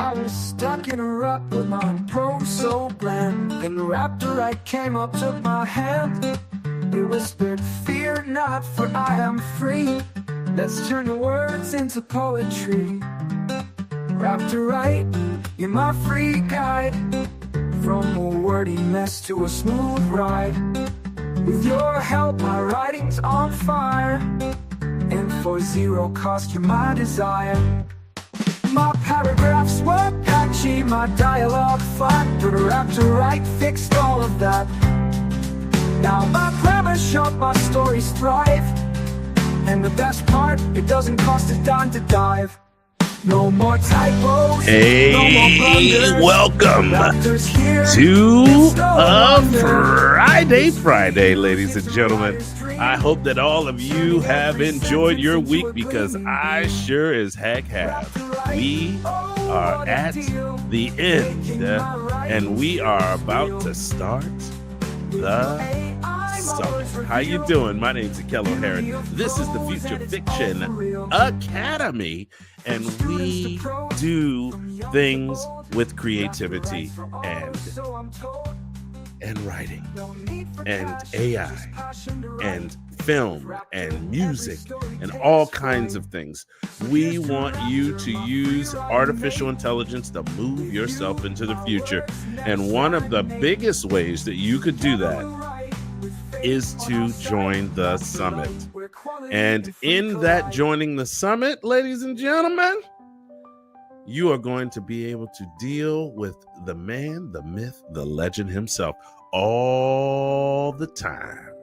I was stuck in a rut with my prose so bland. Then the raptor right came up, took my hand. He whispered, "Fear not, for I am free. Let's turn the words into poetry." Raptor right, you're my free guide. From a wordy mess to a smooth ride. With your help, my writing's on fire. And for zero cost, you're my desire. My paragraphs were patchy, my dialogue flat, but Raptor right fixed all of that. Now my grammar's sharp, my stories thrive. And the best part, it doesn't cost a dime to dive. No more typos, hey, no more blunders. Welcome here, to a Friday, ladies and gentlemen. I hope that all of you have enjoyed your week, because I sure as heck have. We are at the end, and we are about to start the summer. How you doing? My name's Ekello Harris. This is the Future Fiction Academy, and we do things with creativity and writing and AI and film and music and all kinds of things. We want you to use artificial intelligence to move yourself into the future. And one of the biggest ways that you could do that is to join the summit. And in that joining the summit, ladies and gentlemen, you are going to be able to deal with the man, the myth, the legend himself all the time.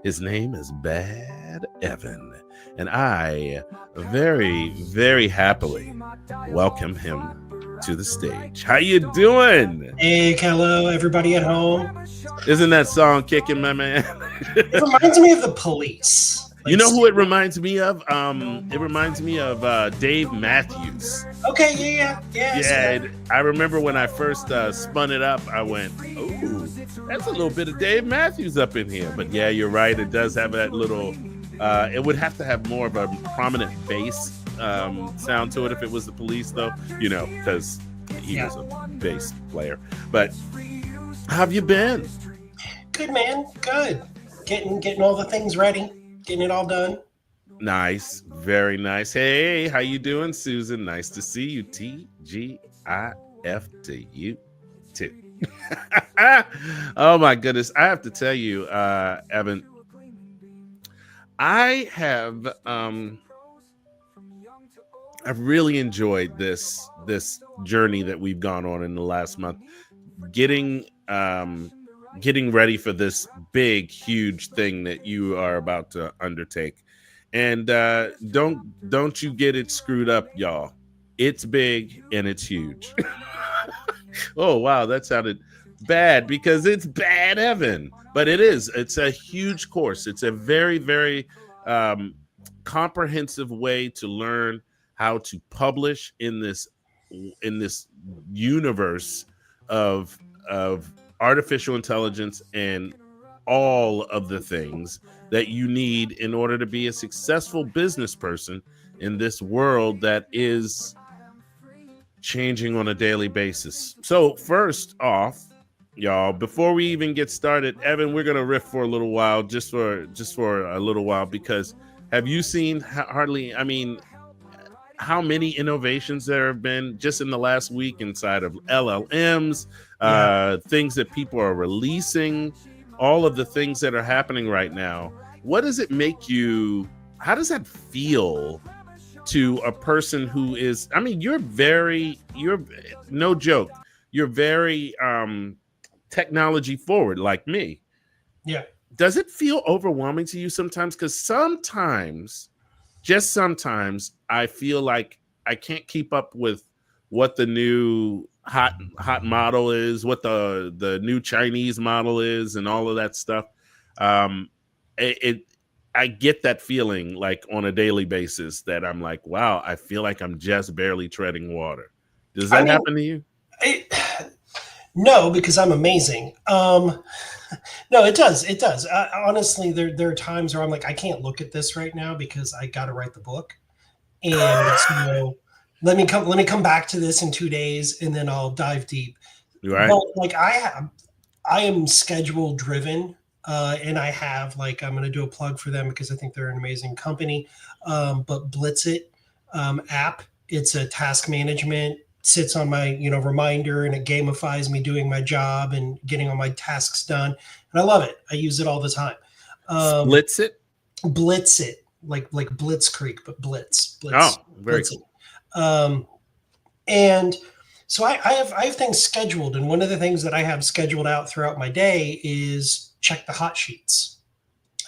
His name is Bad Evan, and I very, very happily welcome him to the stage. How you doing? Hey, Ekello, everybody at home. Isn't that song kicking, my man? It reminds me of The Police. You know who it reminds me of? It reminds me of Dave Matthews. Okay, yeah. I remember when I first spun it up, I went, "Ooh, that's a little bit of Dave Matthews up in here." But yeah, you're right. It does have that little. It would have to have more of a prominent bass sound to it if it was The Police, though. You know, because he was a bass player. But how have you been? Good, man. Good. Getting all the things ready. Getting it all done. Nice, very nice. Hey, how you doing, Susan? Nice to see you. TGIF to you too. Oh my goodness, I have to tell you, Evan, I've really enjoyed this journey that we've gone on in the last month, getting ready for this big, huge thing that you are about to undertake. And don't you get it screwed up, y'all. It's big and it's huge. Oh, wow, that sounded bad because it's Bad Evan. But it is. It's a huge course. It's a very, very comprehensive way to learn how to publish in this universe of artificial intelligence and all of the things that you need in order to be a successful business person in this world that is changing on a daily basis. So first off, y'all, before we even get started, Evan, we're gonna riff for a little while, just for a little while, because have you seen how many innovations there have been just in the last week inside of LLMs, things that people are releasing, all of the things that are happening right now? What does it make you? How does that feel to a person who is, you're no joke, you're very technology forward like me. Yeah. Does it feel overwhelming to you sometimes? Because sometimes, just sometimes, I feel like I can't keep up with what the new hot model is, what the new Chinese model is, and all of that stuff. I get that feeling like on a daily basis that I'm like, wow, I feel like I'm just barely treading water. Does that happen to you? No, because I'm amazing. No, it does. It does. Honestly, there are times where I'm like, I can't look at this right now because I got to write the book. And so Let me come back to this in 2 days, and then I'll dive deep. Right? But like I am schedule driven, and I have like I'm going to do a plug for them because I think they're an amazing company. But Blitzit app, it's a task management, sits on my reminder, and it gamifies me doing my job and getting all my tasks done, and I love it. I use it all the time. Splits it. Blitzit, like Blitzkrieg, but Oh, very Blitzit. cool. And so I have things scheduled, and one of the things that I have scheduled out throughout my day is check the hot sheets.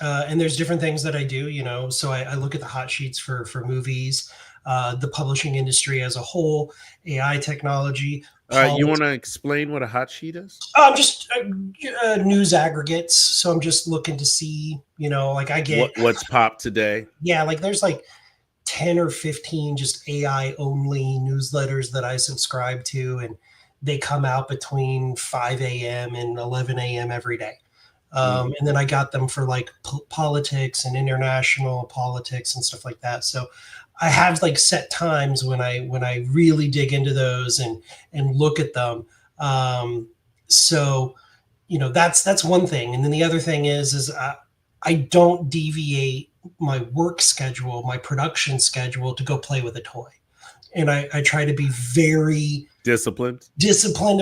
And there's different things that I do, So I look at the hot sheets for movies, the publishing industry as a whole, AI technology. You want to explain what a hot sheet is? I'm just news aggregates. So I'm just looking to see, like I get what's popped today. Yeah, like there's like 10 or 15 just AI only newsletters that I subscribe to, and they come out between 5 a.m. and 11 a.m. every day. And then I got them for like politics and international politics and stuff like that. So I have like set times when I really dig into those and look at them. So that's one thing. And then the other thing is I don't deviate my work schedule, my production schedule to go play with a toy. And I try to be very disciplined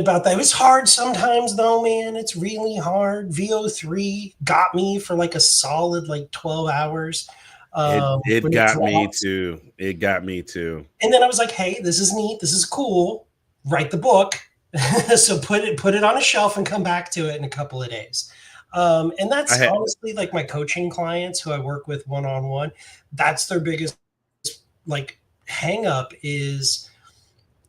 about that. It was hard sometimes though, man. It's really hard. VO3 got me for like a solid like 12 hours. It got me too. It got me too. And then I was like, hey, this is neat. This is cool. Write the book. So put it on a shelf and come back to it in a couple of days. And that's honestly like my coaching clients who I work with one-on-one. That's their biggest like hang up is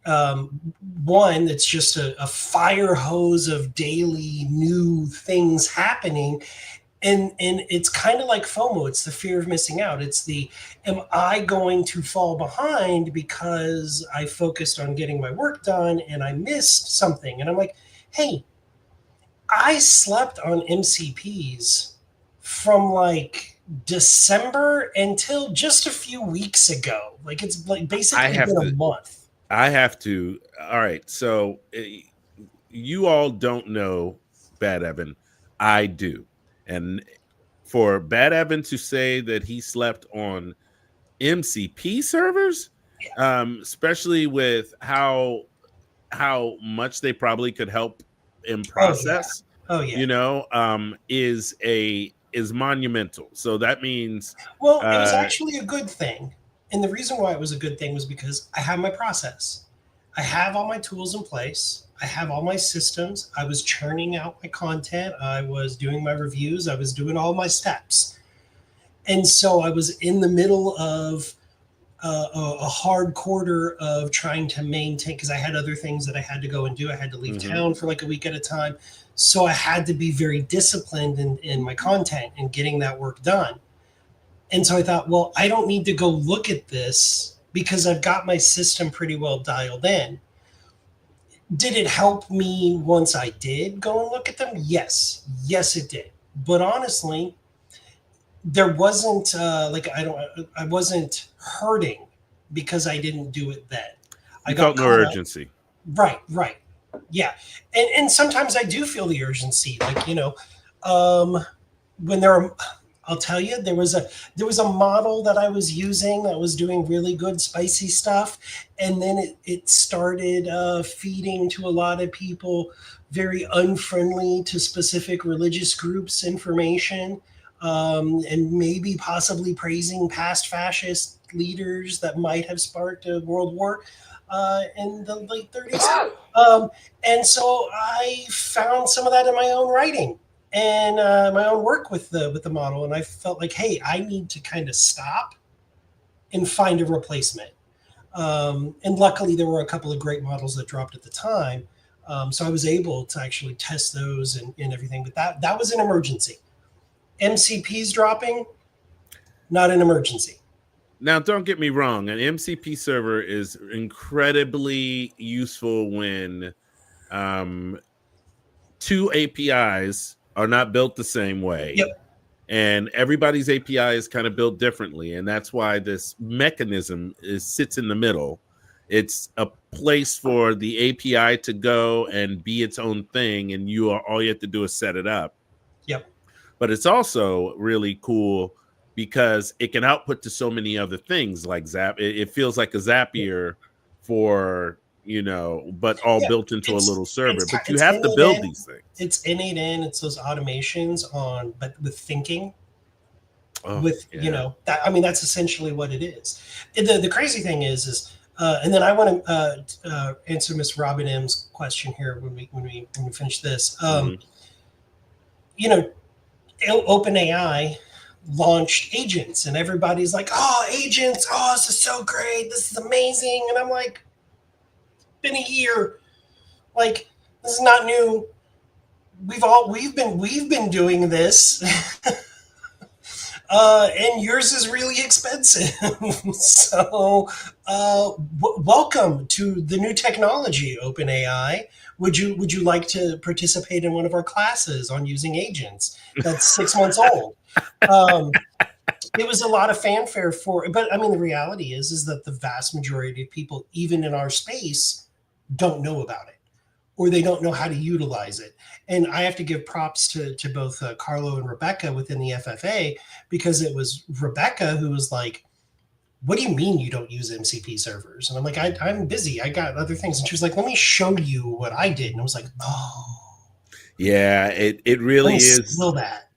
one, it's just a fire hose of daily new things happening. And it's kind of like FOMO. It's the fear of missing out. It's am I going to fall behind because I focused on getting my work done and I missed something? And I'm like, hey, I slept on MCPs from like December until just a few weeks ago. Like it's like basically been a month. I have to. All right. So you all don't know Bad Evan. I do. And for Bad Evan to say that he slept on MCP servers, especially with how much they probably could help in process, is monumental. So that means it was actually a good thing. And the reason why it was a good thing was because I have my process. I have all my tools in place. I have all my systems. I was churning out my content. I was doing my reviews. I was doing all my steps. And so I was in the middle of a hard quarter of trying to maintain, because I had other things that I had to go and do. I had to leave town for like a week at a time. So I had to be very disciplined in my content and getting that work done. And so I thought, well, I don't need to go look at this because I've got my system pretty well dialed in. Did it help me once I did go and look at them? Yes. Yes, it did. But honestly, there wasn't I wasn't hurting because I didn't do it then. I felt no urgency. Right. Yeah. And sometimes I do feel the urgency. Like, when I'll tell you, there was a model that I was using that was doing really good spicy stuff. And then it started feeding to a lot of people very unfriendly to specific religious groups information, and maybe possibly praising past fascist leaders that might have sparked a world war in the late 30s. And so I found some of that in my own writing and my own work with the model. And I felt like, hey, I need to kind of stop and find a replacement. And luckily there were a couple of great models that dropped at the time. So I was able to actually test those and everything, but that was an emergency. MCPs dropping, not an emergency. Now, don't get me wrong. An MCP server is incredibly useful when two APIs are not built the same way. Yep. And everybody's API is kind of built differently. And that's why this mechanism sits in the middle It's a place for the API to go and be its own thing, and all you have to do is set it up. Yep. But it's also really cool because it can output to so many other things like Zap. It feels like a Zapier for, but all Yeah. built into a little server. But you It's have to build N8N. these things. It's N8N. It's those automations but with thinking. Oh, With yeah. that, I mean, that's essentially what it is. The crazy thing is and then I want to answer Miss Robin M's question here when we finish this. Mm-hmm. OpenAI launched agents, and everybody's like, "Oh, agents! Oh, this is so great! This is amazing!" And I'm like, "Been a year. Like, this is not new. We've been doing this." And yours is really expensive. So, welcome to the new technology, OpenAI. Would you like to participate in one of our classes on using agents? That's 6 months old. It was a lot of fanfare but I mean, the reality is that the vast majority of people, even in our space, don't know about it, or they don't know how to utilize it. And I have to give props to both Carlo and Rebecca within the FFA, because it was Rebecca who was like, "What do you mean you don't use MCP servers?" And I'm like, I'm busy. I got other things. And she was like, "Let me show you what I did." And I was like, "Oh, yeah, it really is. Steal that."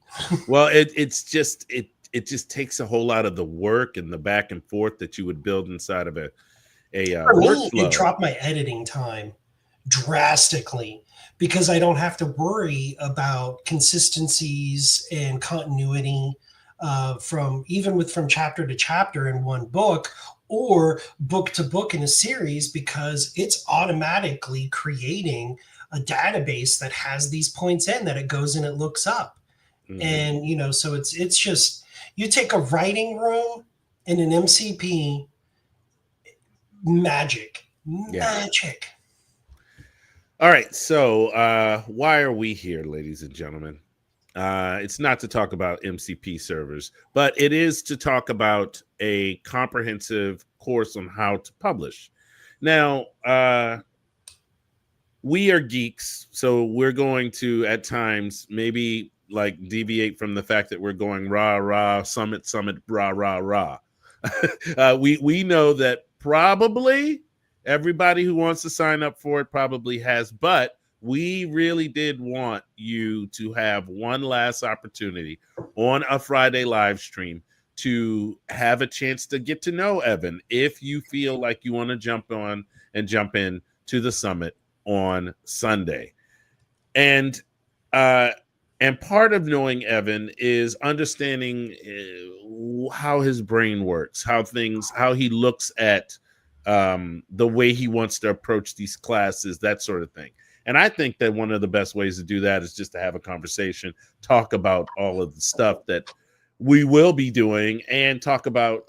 Well, it just takes a whole lot of the work and the back and forth that you would build inside of a For me, workflow. it dropped my editing time drastically, because I don't have to worry about consistencies and continuity from chapter to chapter in one book, or book to book in a series, because it's automatically creating a database that has these points in that it goes and it looks up. Mm-hmm. And so it's just, you take a writing room and an MCP, magic. All right, so why are we here, ladies and gentlemen? It's not to talk about MCP servers, but it is to talk about a comprehensive course on how to publish. Now, we are geeks, so we're going to, at times, maybe like deviate from the fact that we're going rah, rah, summit, rah, rah, rah. We know that probably everybody who wants to sign up for it probably has, but we really did want you to have one last opportunity on a Friday live stream to have a chance to get to know Evan, if you feel like you want to jump in to the summit on Sunday. And part of knowing Evan is understanding how his brain works, how he looks at the way he wants to approach these classes, that sort of thing. And I think that one of the best ways to do that is just to have a conversation, talk about all of the stuff that we will be doing, and talk about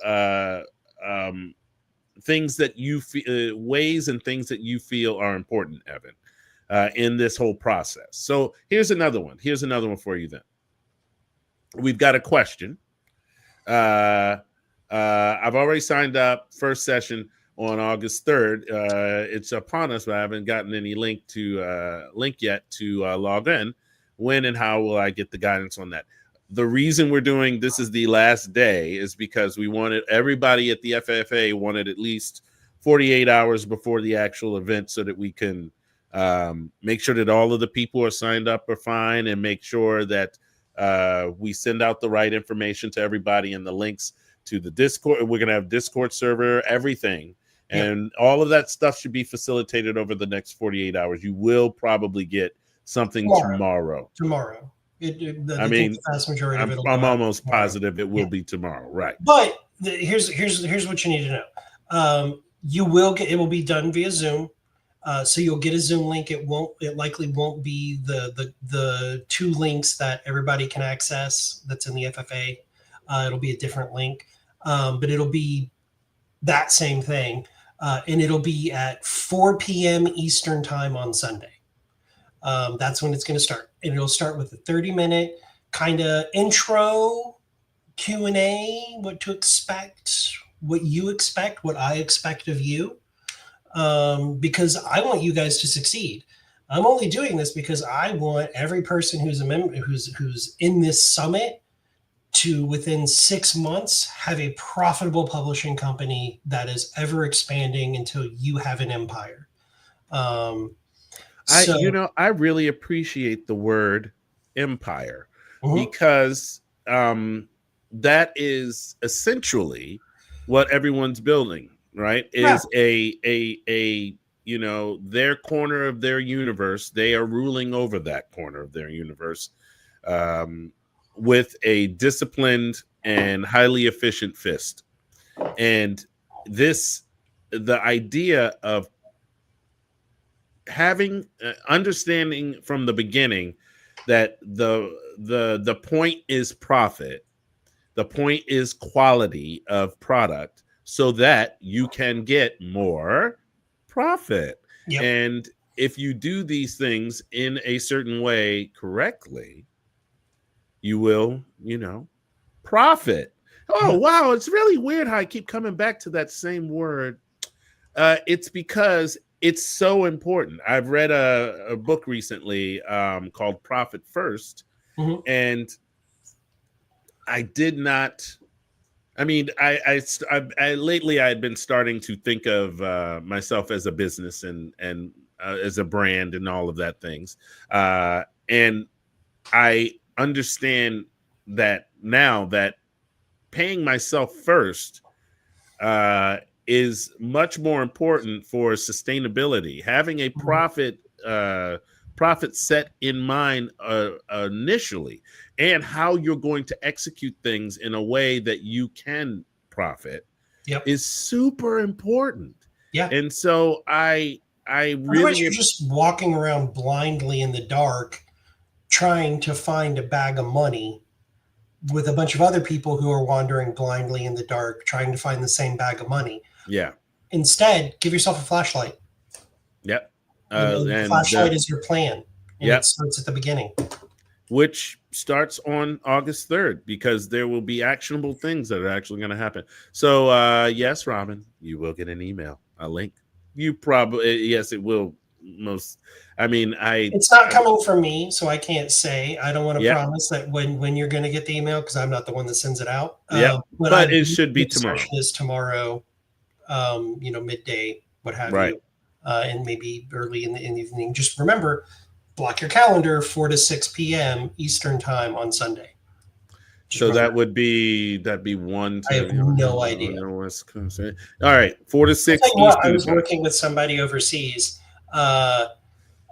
things that you feel, ways and things that you feel are important, Evan, in this whole process. So here's another one. Here's another one for you then. We've got a question. I've already signed up. First session on August 3rd. It's upon us, but I haven't gotten any link yet to log in. When and how will I get the guidance on that? The reason we're doing this is the last day is because we wanted everybody at the FFA wanted at least 48 hours before the actual event, so that we can make sure that all of the people are signed up are fine, and make sure that we send out the right information to everybody and the links to the Discord. We're going to have Discord server, everything. And all of that stuff should be facilitated over the next 48 hours. You will probably get something tomorrow. The vast majority of it. I'm almost positive it will be tomorrow, right? But here's what you need to know. You will get. It will be done via Zoom. So you'll get a Zoom link. It likely won't be the two links that everybody can access that's in the FFA. It'll be a different link, but it'll be that same thing, and it'll be at 4 p.m. Eastern time on Sunday. That's when it's going to start, and it'll start with a 30-minute kind of intro Q&A, what to expect, what you expect, what I expect of you. because I want you guys to succeed. I'm only doing this because I want every person who's a member, who's in this summit, to within 6 months have a profitable publishing company that is ever expanding until you have an empire. I really appreciate the word empire, Mhm. because that is essentially what everyone's building, right? Yeah, Is a their corner of their universe. They are ruling over that corner of their universe, um, with a disciplined and highly efficient fist. And the idea of having understanding from the beginning that the point is profit, the point is quality of product, so that you can get more profit. yep, And if you do these things in a certain way correctly, you will, profit. Oh yeah, wow, it's really weird how I keep coming back to that same word. It's because it's so important. I've read a book recently called Profit First, mhm, and I did not. I mean, I lately I had been starting to think of myself as a business and as a brand and all of that things, and I understand that now that paying myself first uh, is much more important for sustainability. Having a mhm, profit set in mind initially, and how you're going to execute things in a way that you can profit, yep, is super important. yeah. And so I Otherwise, really you're just walking around blindly in the dark, trying to find a bag of money with a bunch of other people who are wandering blindly in the dark, trying to find the same bag of money. yeah, Instead, give yourself a flashlight. yep, The and flashlight is your plan, and it yep, starts at the beginning. which starts on August 3rd, because there will be actionable things that are actually going to happen. So, yes, Robin, you will get an email, a link. You probably, yes, it will. Most, I mean, It's not coming from me, so I can't say. I don't want to yep, promise that when you're going to get the email, because I'm not the one that sends it out. yep, But I but it believe should be the tomorrow, session is tomorrow, midday, what have right? you, and maybe early in the evening. Just remember, block your calendar 4 to 6 p.m. Eastern time on Sunday. Just So remember, that'd be one I have to no on idea. the West Coast. All right, 4 to I'll tell 6 you what, I Eastern was time. working with somebody overseas, uh,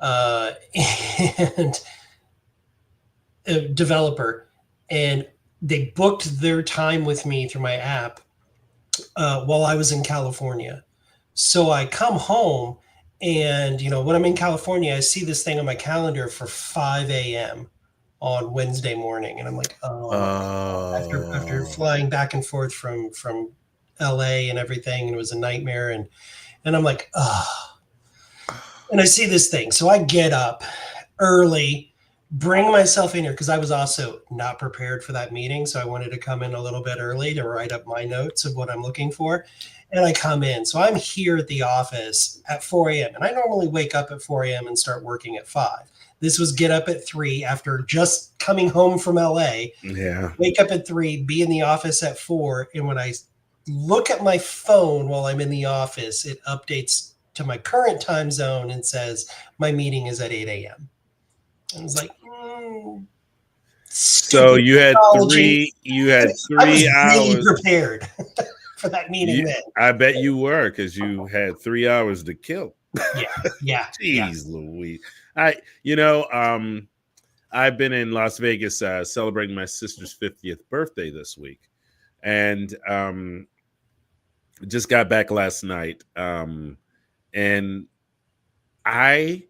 uh, and a developer, and they booked their time with me through my app while I was in California. So I come home, and when I'm in California, I see this thing on my calendar for 5 a.m. on Wednesday morning, and I'm like, oh, after Oh, flying back and forth from LA and everything, and it was a nightmare, and I'm like, oh, and I see this thing. So I get up early, bring myself in here because I was also not prepared for that meeting. So I wanted to come in a little bit early to write up my notes of what I'm looking for. And I come in. So I'm here at the office at 4 a.m. And I normally wake up at 4 a.m. and start working at 5. This was get up at 3 after just coming home from LA, yeah. wake up at 3, be in the office at 4. And when I look at my phone while I'm in the office, it updates to my current time zone and says my meeting is at 8 a.m. I was like, So stupid technology. you had I was 3 really hours. prepared for that meeting then. I bet you were, because you had 3 hours to kill. Yeah, yeah, yeah. Jeez Louise. I you know, I've been in Las Vegas celebrating my sister's 50th birthday this week. And just got back last night. And I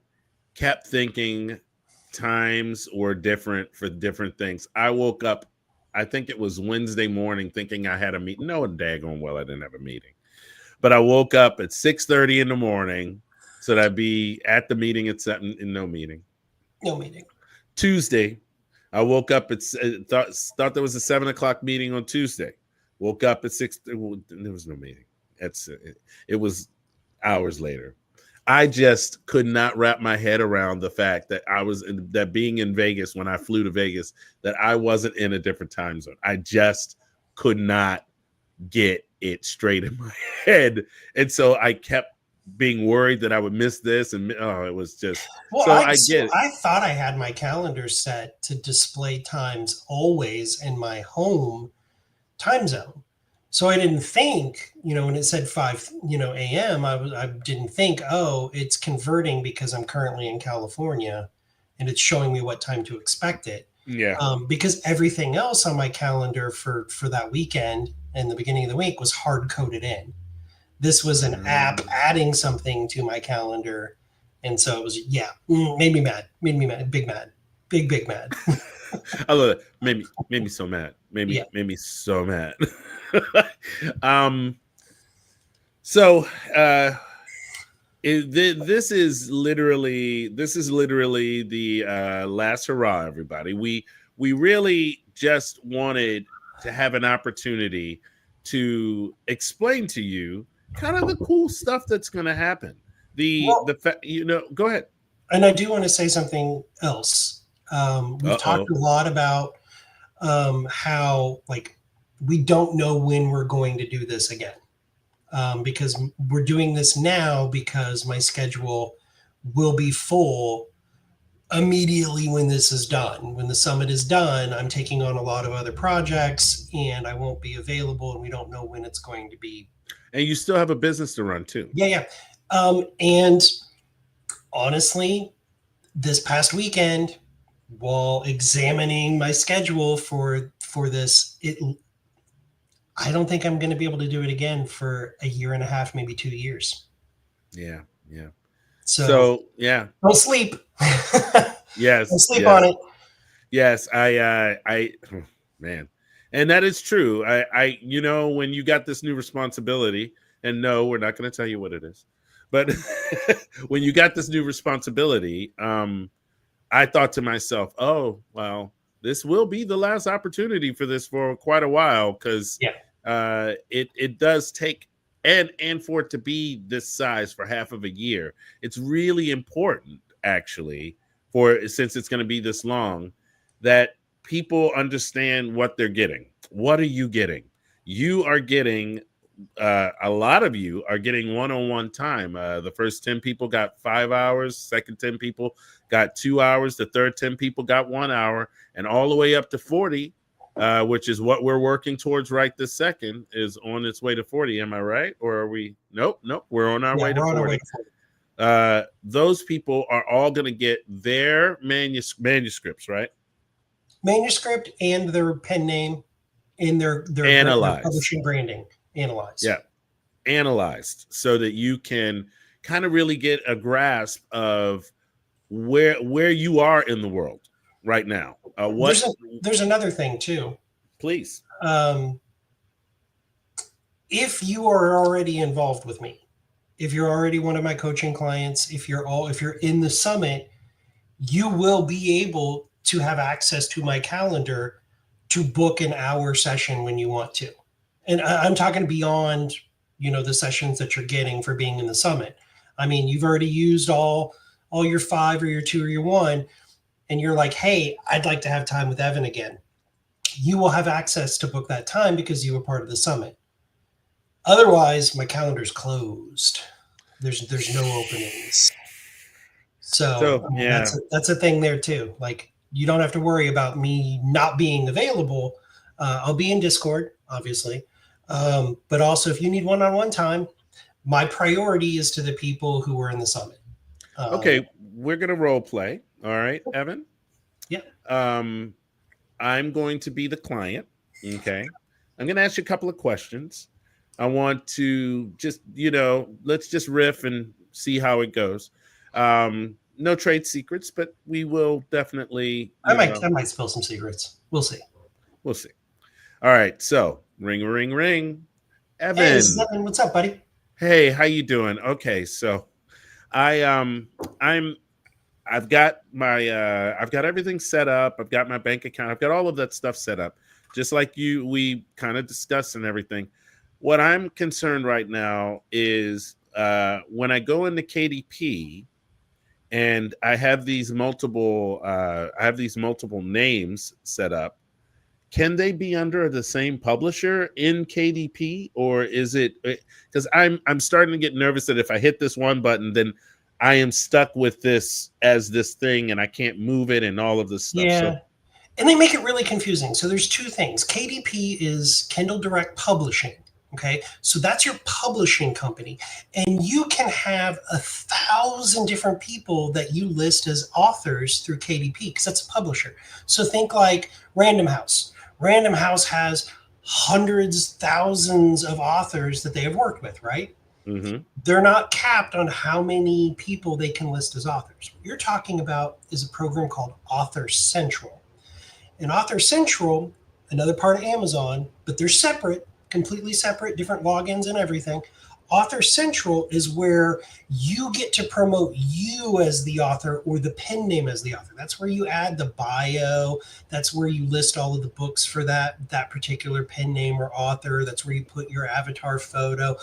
kept thinking times were different for different things. I woke up, I think it was Wednesday morning, thinking I had a meeting. No, daggone well, I didn't have a meeting. But I woke up at 6:30 in the morning so that I'd be at the meeting at 7, and no meeting. No meeting. Tuesday, I woke up at thought there was a 7 o'clock meeting on Tuesday. Woke up at 6. There was no meeting. It was hours later. I just could not wrap my head around the fact that that being in Vegas when I flew to Vegas, that I wasn't in a different time zone. I just could not get it straight in my head. And so I kept being worried that I would miss this. And it was just, Well, so I get it. I thought I had my calendar set to display times always in my home time zone. So I didn't think, when it said 5, a.m., I didn't think, oh, it's converting because I'm currently in California and it's showing me what time to expect it. Yeah. Because everything else on my calendar for that weekend and the beginning of the week was hard coded in. This was an app adding something to my calendar. And so it was, made me mad, big mad. I love it. Made me so mad. Made me so mad. So this is literally the last hurrah, everybody. We really just wanted to have an opportunity to explain to you kind of the cool stuff that's going to happen. Go ahead. And I do want to say something else. We've talked a lot about how we don't know when we're going to do this again, because we're doing this now because my schedule will be full immediately when this is done. When the summit is done, I'm taking on a lot of other projects and I won't be available, and we don't know when it's going to be. And you still have a business to run too. Yeah. And honestly, this past weekend, while examining my schedule for this, I don't think I'm going to be able to do it again for a year and a half, maybe 2 years. Yeah. So yeah. Don't sleep. Yes. Don't sleep on it. Yes. Man. And that is true. When you got this new responsibility, and no, we're not going to tell you what it is, but when you got this new responsibility, I thought to myself, oh, well, this will be the last opportunity for this for quite a while, because it does take, and for it to be this size for half of a year, it's really important, actually, since it's going to be this long, that people understand what they're getting. What are you getting? You are getting, a lot of you are getting one-on-one time. The first 10 people got 5 hours. Second 10 people got 2 hours. The third 10 people got 1 hour, and all the way up to 40, which is what we're working towards right this second, is on its way to 40. Am I right? Or are we? Nope. We're on our way to 40. Those people are all going to get their manuscripts, right? Manuscript and their pen name in their publishing branding analyzed. Yeah, analyzed, so that you can kind of really get a grasp of where you are in the world right now. There's another thing too. Please. If you are already involved with me, if you're already one of my coaching clients, if you're in the summit, you will be able to have access to my calendar to book an hour session when you want to. And I'm talking beyond, the sessions that you're getting for being in the summit. I mean, you've already used all your 5 or your 2 or your 1, and you're like, hey, I'd like to have time with Evan again. You will have access to book that time because you were part of the summit. Otherwise, my calendar's closed. There's no openings. So yeah, that's a thing there too. Like, you don't have to worry about me not being available. I'll be in Discord, obviously. But also, if you need one-on-one time, my priority is to the people who are in the summit. Okay, we're going to role play. All right, Evan? Yeah. I'm going to be the client. Okay. I'm going to ask you a couple of questions. I want to just, let's just riff and see how it goes. No trade secrets, but we will definitely. I might spill some secrets. We'll see. All right. So ring, ring, ring. Evan. Hey, this is Evan. What's up, buddy? Hey, how you doing? Okay. So I've got everything set up. I've got my bank account. I've got all of that stuff set up, just like we kind of discussed and everything. What I'm concerned right now is when I go into KDP and I have these multiple names set up, can they be under the same publisher in KDP, or is it, because I'm starting to get nervous that if I hit this one button, then I am stuck with this as this thing and I can't move it and all of this stuff. Yeah. So And they make it really confusing. So there's two things. KDP is Kindle Direct Publishing. Okay. So that's your publishing company. And you can have 1,000 different people that you list as authors through KDP because that's a publisher. So think like Random House. Random House has hundreds, thousands of authors that they have worked with, right? mhm. They're not capped on how many people they can list as authors. What you're talking about is a program called Author Central. And Author Central, another part of Amazon, but they're separate, completely separate, different logins and everything. Author Central is where you get to promote you as the author or the pen name as the author. That's where you add the bio. That's where you list all of the books for that particular pen name or author. That's where you put your avatar photo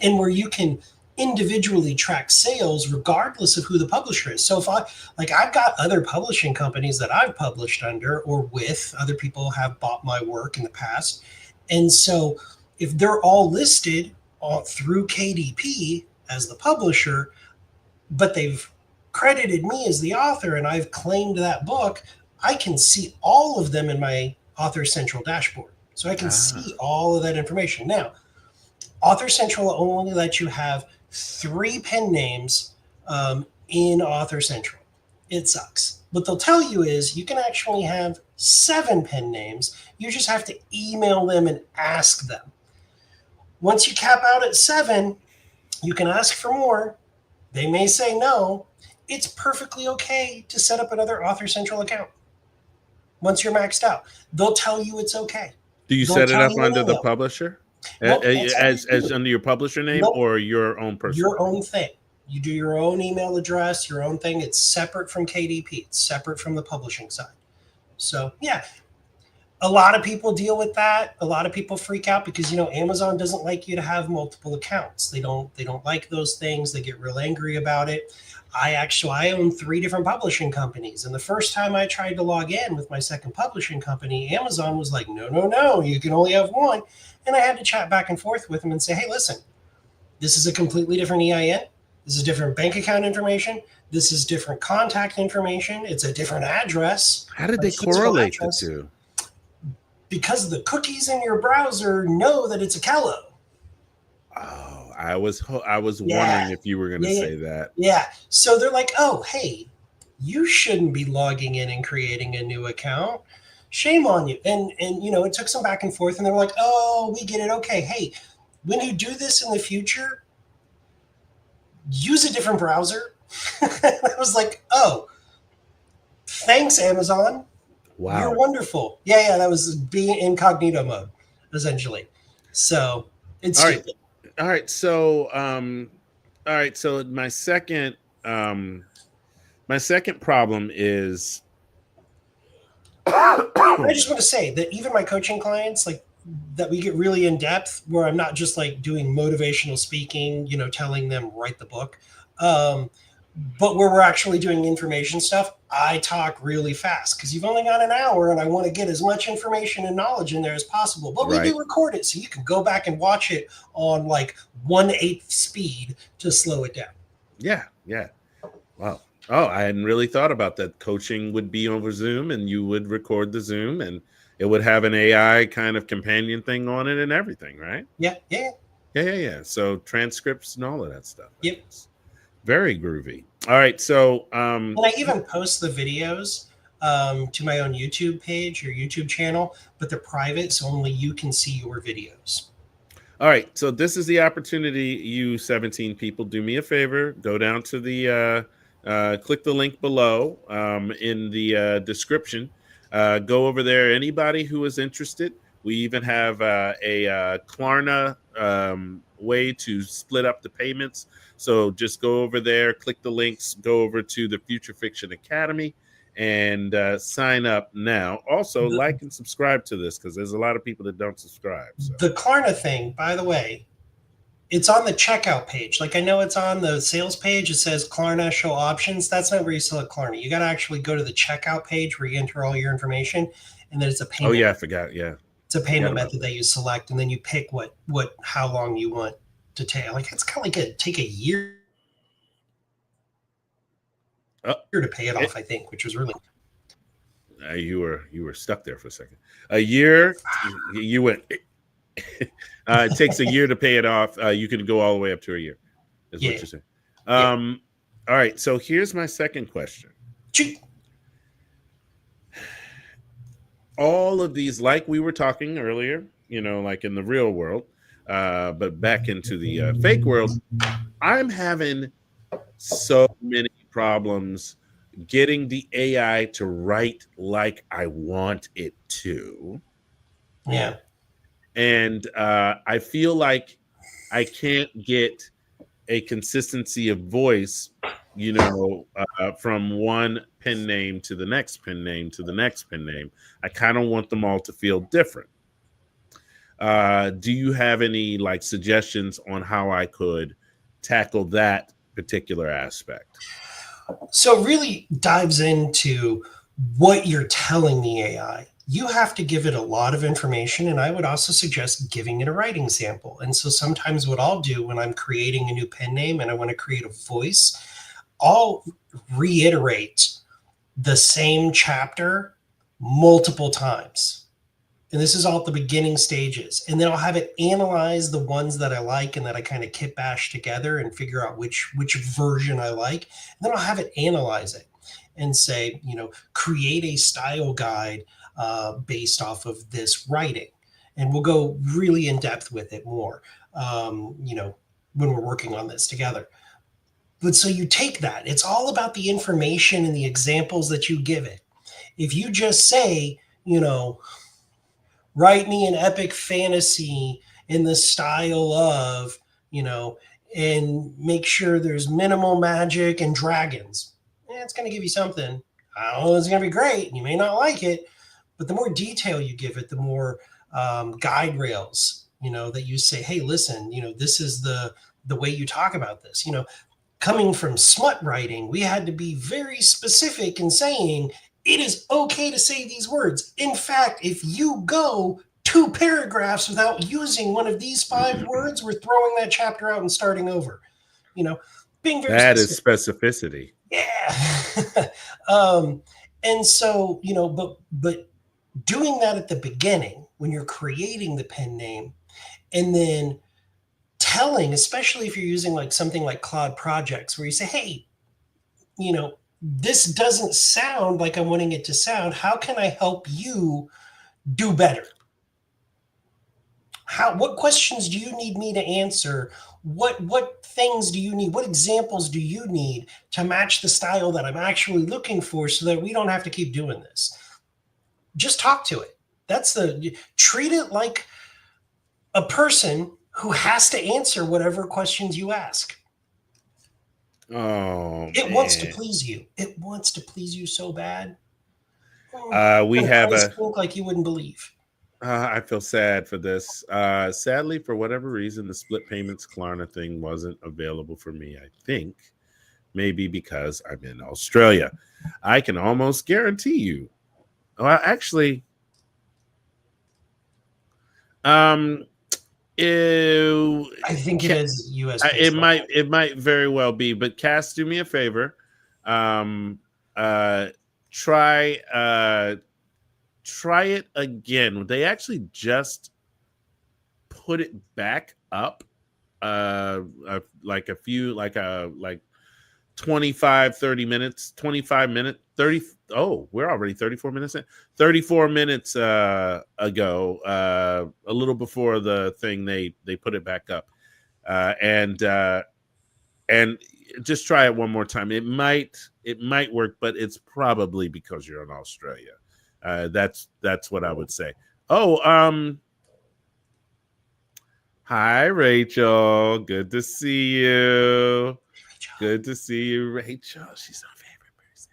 and where you can individually track sales regardless of who the publisher is. So if I've got other publishing companies that I've published under or with, other people have bought my work in the past. And so if they're all listed through KDP as the publisher, but they've credited me as the author and I've claimed that book, I can see all of them in my Author Central dashboard. So I can see all of that information. Now, Author Central will only let you have 3 pen names in Author Central. It sucks. What they'll tell you is you can actually have 7 pen names. You just have to email them and ask them. Once you cap out at 7, you can ask for more. They may say no. It's perfectly okay to set up another Author Central account. Once you're maxed out, they'll tell you it's okay. Do you They'll set it tell up you in under the email. publisher? Nope, that's as under your publisher name Nope. or your own personal? Your own thing. You do your own email address, your own thing. It's separate from KDP. It's separate from the publishing side. So yeah, a lot of people deal with that. A lot of people freak out because Amazon doesn't like you to have multiple accounts. They don't like those things. They get real angry about it. I own 3 different publishing companies. And the first time I tried to log in with my second publishing company, Amazon was like, no, you can only have one. And I had to chat back and forth with them and say, hey, listen, this is a completely different EIN. This is different bank account information. This is different contact information. It's a different address. How did they correlate the two? Because the cookies in your browser know that it's Ekello. Oh, I was wondering if you were going to say that. Yeah. So they're like, oh, hey, you shouldn't be logging in and creating a new account. Shame on you. And it took some back and forth and they were like, oh, we get it. Okay. Hey, when you do this in the future, use a different browser. I was like, oh, thanks, Amazon. Wow. You're wonderful. Yeah. That was being incognito mode, essentially. So it's stupid. All right. So, my second problem is I just want to say that even my coaching clients, like that we get really in depth where I'm not just like doing motivational speaking, telling them write the book. But where we're actually doing information stuff, I talk really fast because you've only got an hour and I want to get as much information and knowledge in there as possible. But we do record it so you can go back and watch it on like 1/8 speed to slow it down. Yeah. Wow. Oh, I hadn't really thought about that. Coaching would be over Zoom and you would record the Zoom and it would have an AI kind of companion thing on it and everything, right? Yeah. So transcripts and all of that stuff. Yep. Very groovy. All right. So and I even post the videos to my own YouTube page or YouTube channel, but they're private, so only you can see your videos. All right. So this is the opportunity, you 17 people, do me a favor, go down to the click the link below in the description. Go over there. Anybody who is interested. We even have a Klarna way to split up the payments. So just go over there, click the links, go over to the Future Fiction Academy and sign up now. Also, like and subscribe to this because there's a lot of people that don't subscribe. So. The Klarna thing, by the way, It's on the checkout page. Like I know it's on the sales page. It says Klarna show options. That's not where you select Klarna. You got to actually go to the checkout page where you enter all your information, and then it's a Oh payment. yeah, I forgot. Yeah, It's a forgot payment about method that you select, and then you pick how long you want to take. Like it's kind of like take a year that. to pay it off, I think, which was really. You were stuck there for a second. A year, you went. It takes a year to pay it off. You can go all the way up to a year. Is Yeah. what you're saying. Yeah. All right. So here's my second question. All of these, like we were talking earlier, like in the real world, but back into the fake world, I'm having so many problems getting the AI to write like I want it to. Yeah. And I feel like I can't get a consistency of voice, from one pen name to the next pen name to the next pen name. I kind of want them all to feel different. Do you have any like suggestions on how I could tackle that particular aspect? So it really dives into what you're telling the AI. You have to give it a lot of information, and I would also suggest giving it a writing sample. And so sometimes what I'll do when I'm creating a new pen name and I want to create a voice, I'll reiterate the same chapter multiple times. And this is all at the beginning stages. And then I'll have it analyze the ones that I like and that I kind of kit bash together and figure out which version I like. And then I'll have it analyze it and say, create a style guide based off of this writing. And we'll go really in depth with it more, when we're working on this together. But so you take that, it's all about the information and the examples that you give it. If you just say, write me an epic fantasy in the style of, and make sure there's minimal magic and dragons, it's going to give you something. I don't know, it's going to be great. You may not like it, but the more detail you give it, the more guide rails, that you say, hey, listen, this is the way you talk about this. Coming from smut writing, we had to be very specific in saying it is okay to say these words. In fact, if you go 2 paragraphs without using one of these 5 words, we're throwing that chapter out and starting over. Being very That specific. is specificity. Yeah. And so, but doing that at the beginning when you're creating the pen name, and then telling, especially if you're using like something like Cloud Projects, where you say, hey, this doesn't sound like I'm wanting it to sound. How can I help you do better? What questions do you need me to answer? What things do you need? What examples do you need to match the style that I'm actually looking for so that we don't have to keep doing this? Just talk to it. Treat it like a person who has to answer whatever questions you ask. Oh, it wants to please you. It wants to please you so bad. We have like you wouldn't believe. I feel sad for this. Sadly, for whatever reason, the split payments Klarna thing wasn't available for me. I think maybe because I'm in Australia. I can almost guarantee you. Well, actually, I think it is U.S. It might very well be. But Cass, do me a favor. Try it again. They actually just put it back up like 25 30 minutes 25 minutes 30 we're already 34 minutes in 34 minutes ago, a little before the thing they put it back up, and just try it one more time. It might work, but it's probably because you're in Australia. That's what I would say. Hi, Rachel. Good to see you. Good to see you, Rachel. She's our favorite person.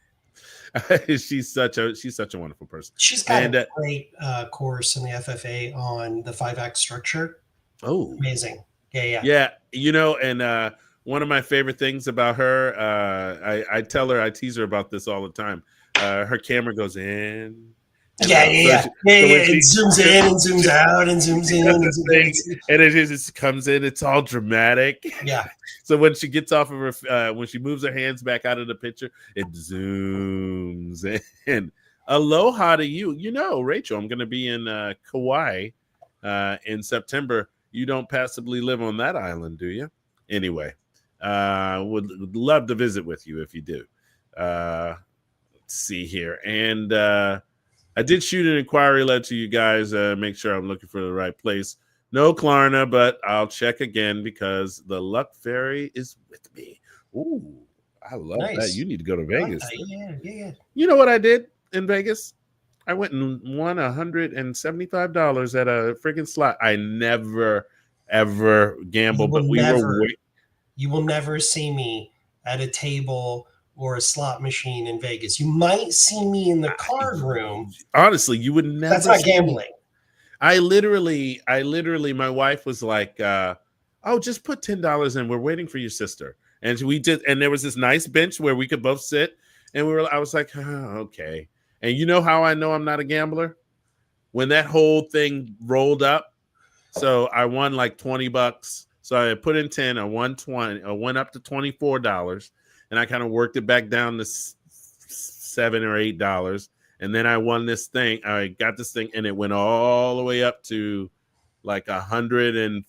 she's such a wonderful person. She's got a great course in the FFA on the 5X structure. Oh, amazing. Yeah. Yeah, you know, and one of my favorite things about her, I tell her, I tease her about this all the time. Her camera goes in and Yeah, out. yeah, yeah, yeah, So when yeah. It zooms in and zooms out and zooms she in does and this zooms thing, out. and it just comes in, it's all dramatic. Yeah. So when she gets off of her, when she moves her hands back out of the picture, it zooms in. Aloha to you. You know, Rachel, I'm going to be in Kauai in September. You don't passively live on that island, do you? Anyway, would love to visit with you if you do. Let's see here. And I did shoot an inquiry letter to you guys. Make sure I'm looking for the right place. No Klarna, but I'll check again because the Luck Fairy is with me. Ooh, I love that. Nice. You need to go to I like Vegas. that. Yeah. You know what I did in Vegas? I went and won $175 at a freaking slot. I never ever You gamble, will but we were never, you will never see me at a table or a slot machine in Vegas. You might see me in the card room. honestly, you would That's never not see me. gambling. I literally, my wife was like, "Oh, just put $10 in. We're waiting for your sister." And we did, and there was this nice bench where we could both sit, and I was like, okay. And you know how I know I'm not a gambler? When that whole thing rolled up, so I won like $20. So I put in 10, I won 20, I went up to $24, and I kind of worked it back down to $7 or $8. And then I won this thing. I got this thing, and it went all the way up to like $120.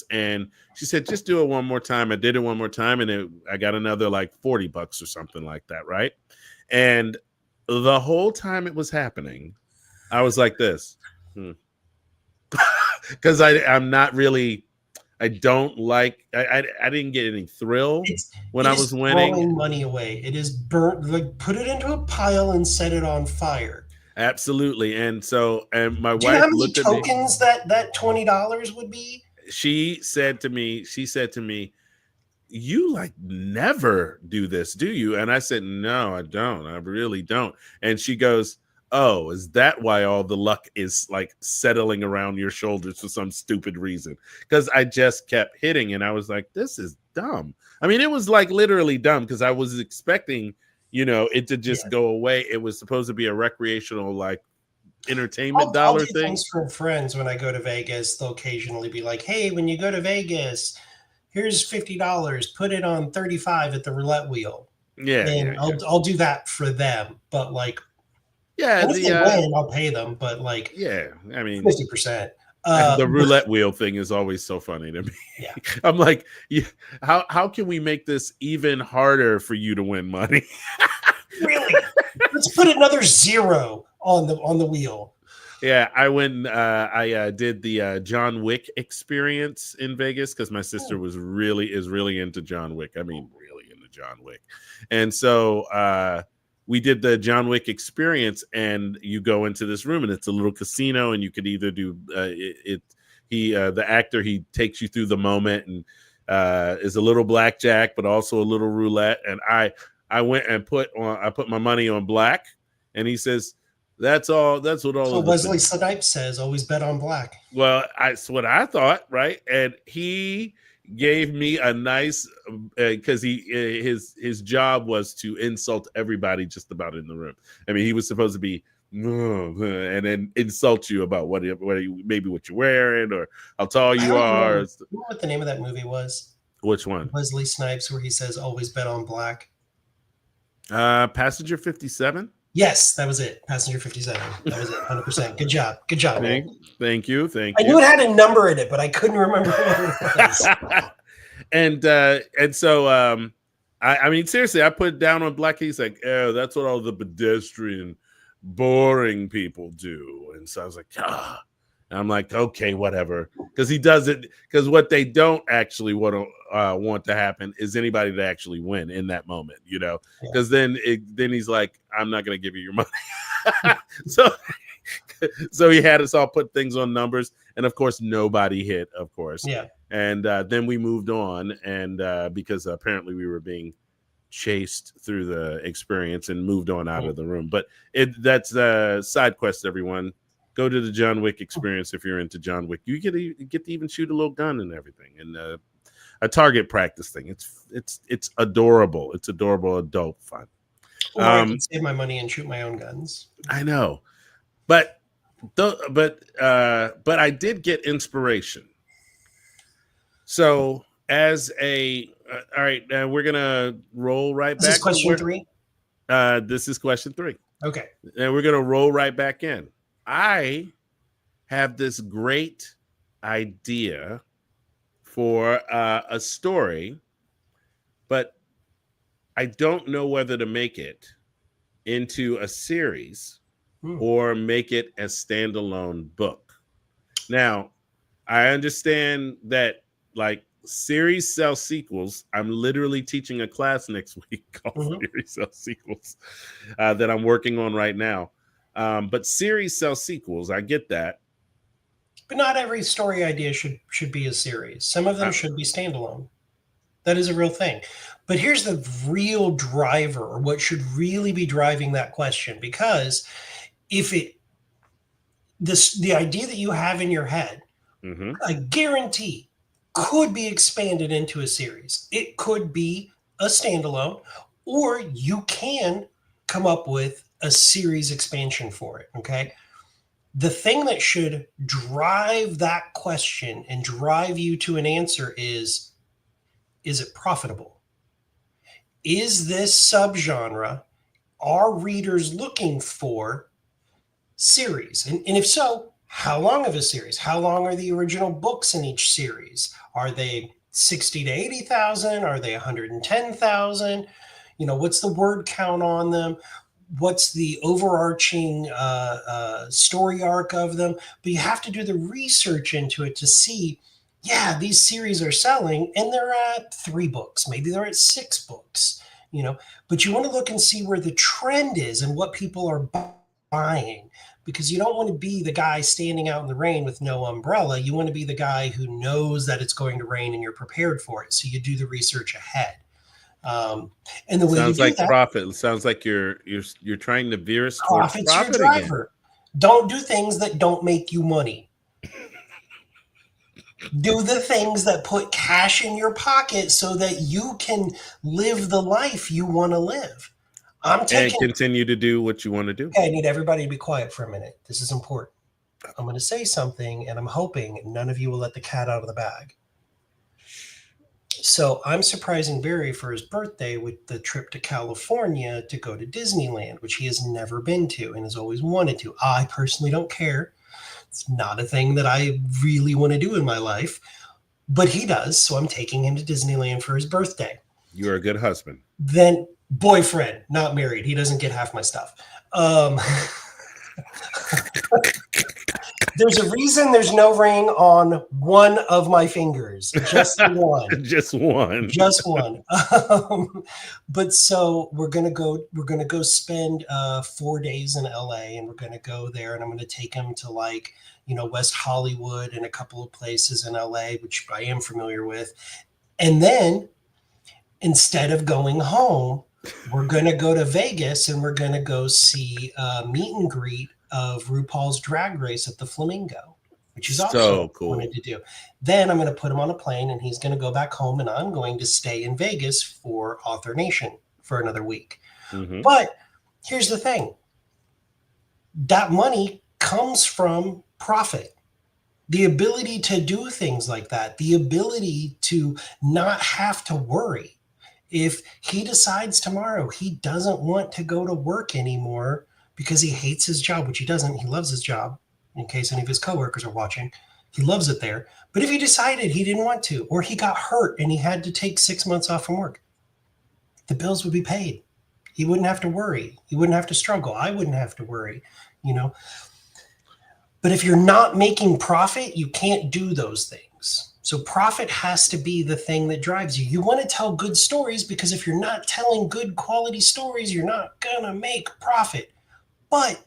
And she said, just do it one more time. I did it one more time, and I got another like $40 or something like that, right? And the whole time it was happening, I was like this. Because I'm not really, I don't like, I didn't get any thrill when I was winning. Throwing money away. It is burnt. Like, put it into a pile and set it on fire. Absolutely. And so, and my Do you know wife how many looked at me. tokens that $20 would be? She said to me, you like never do this, do you? And I said, no, I don't. I really don't. And she goes, oh, is that why all the luck is like settling around your shoulders for some stupid reason? Because I just kept hitting, and I was like, this is dumb. I mean, it was like literally dumb because I was expecting, it to just go away. It was supposed to be a recreational, like, entertainment I'll dollar do thing. things for friends when I go to Vegas. They'll occasionally be like, hey, when you go to Vegas, here's $50. Put it on 35 at the roulette wheel. Yeah, I'll do that for them. But like, yeah, if they win, I'll pay them. But like, I mean, 50%. The roulette wheel thing is always so funny to me. Yeah. I'm like, how can we make this even harder for you to win money? Really? Let's put another zero on the wheel. Yeah, I went. I did the John Wick experience in Vegas because my sister is really into John Wick. I mean, really into John Wick, and so we did the John Wick experience. And you go into this room, and it's a little casino, and you could either do the actor, he takes you through the moment, and is a little blackjack, but also a little roulette. And I went and put my money on black, and he says, That's what all. So Wesley Snipes says, always bet on black. Well, that's what I thought, right? And he gave me a nice, because his job was to insult everybody just about in the room. I mean, he was supposed to be and then insult you about what maybe what you're wearing or how tall you are. You know what the name of that movie was? Which one? Wesley Snipes, where he says, always bet on black. Passenger 57. Yes, that was it. Passenger 57. That was it. 100%. Good job. Good job. Thank you. I knew it had a number in it, but I couldn't remember what it was. and so I mean, seriously, I put it down on black. He's like, oh, that's what all the pedestrian, boring people do. And so I was like, ah. And I'm like, okay, whatever. Because he does it. Because what they don't actually want to happen is anybody to actually win in that moment, Because then he's like, I'm not going to give you your money. So he had us all put things on numbers, and of course, nobody hit. Of course, yeah. And then we moved on, and because apparently we were being chased through the experience and moved on out of the room. But that's a side quest, everyone. go to the John Wick experience if you're into John Wick. You get to even shoot a little gun and everything, and a target practice thing. It's adorable. It's adorable adult fun. Or I can save my money and shoot my own guns. I know, but I did get inspiration. So as all right, we're gonna roll right back. This is question 3. This is question 3. Okay, and we're gonna roll right back in. I have this great idea for a story, but I don't know whether to make it into a series or make it a standalone book. Now, I understand that like series sell sequels. I'm literally teaching a class next week called Series Sell Sequels that I'm working on right now. But series sell sequels. I get that. But not every story idea should be a series. Some of them should be standalone. That is a real thing. But here's the real driver, or what should really be driving that question. Because if the idea that you have in your head, I guarantee could be expanded into a series. It could be a standalone, or you can come up with a series expansion for it. Okay. The thing that should drive that question and drive you to an answer is it profitable? Is this subgenre, are readers looking for series? And if so, how long of a series? How long are the original books in each series? Are they 60 to 80,000? Are they 110,000? What's the word count on them? What's the overarching story arc of them? But you have to do the research into it to see, yeah, these series are selling and they're at 3 books. Maybe they're at 6 books, but you want to look and see where the trend is and what people are buying, because you don't want to be the guy standing out in the rain with no umbrella. You want to be the guy who knows that it's going to rain and you're prepared for it. So you do the research ahead. And the way sounds you do like that, profit. It sounds like you're trying to veer us towards profit's profit your driver. Again. Don't do things that don't make you money. Do the things that put cash in your pocket so that you can live the life you want to live. And continue to do what you want to do. Okay, I need everybody to be quiet for a minute. This is important. I'm going to say something, and I'm hoping none of you will let the cat out of the bag. So I'm surprising Barry for his birthday with the trip to California to go to Disneyland, which he has never been to and has always wanted to. I personally don't care. It's not a thing that I really want to do in my life, but he does. So I'm taking him to Disneyland for his birthday. You're a good husband. Then boyfriend, not married. He doesn't get half my stuff. There's a reason there's no ring on one of my fingers. Just one. Just one. Just one. But so we're gonna go spend 4 days in LA, and we're gonna go there, and I'm gonna take him to West Hollywood and a couple of places in LA, which I am familiar with. And then instead of going home, we're gonna go to Vegas and we're gonna go see a meet and greet of RuPaul's Drag Race at the Flamingo, which is also so cool. Wanted to do. Then I'm going to put him on a plane and he's going to go back home, and I'm going to stay in Vegas for Author Nation for another week. But here's the thing. That money comes from profit. The ability to do things like that, the ability to not have to worry. If he decides tomorrow he doesn't want to go to work anymore because he hates his job, which he doesn't. He loves his job, in case any of his coworkers are watching. He loves it there. But if he decided he didn't want to, or he got hurt and he had to take 6 months off from work, the bills would be paid. He wouldn't have to worry. He wouldn't have to struggle. I wouldn't have to worry, But if you're not making profit, you can't do those things. So profit has to be the thing that drives you. You want to tell good stories, because if you're not telling good quality stories, you're not going to make profit. But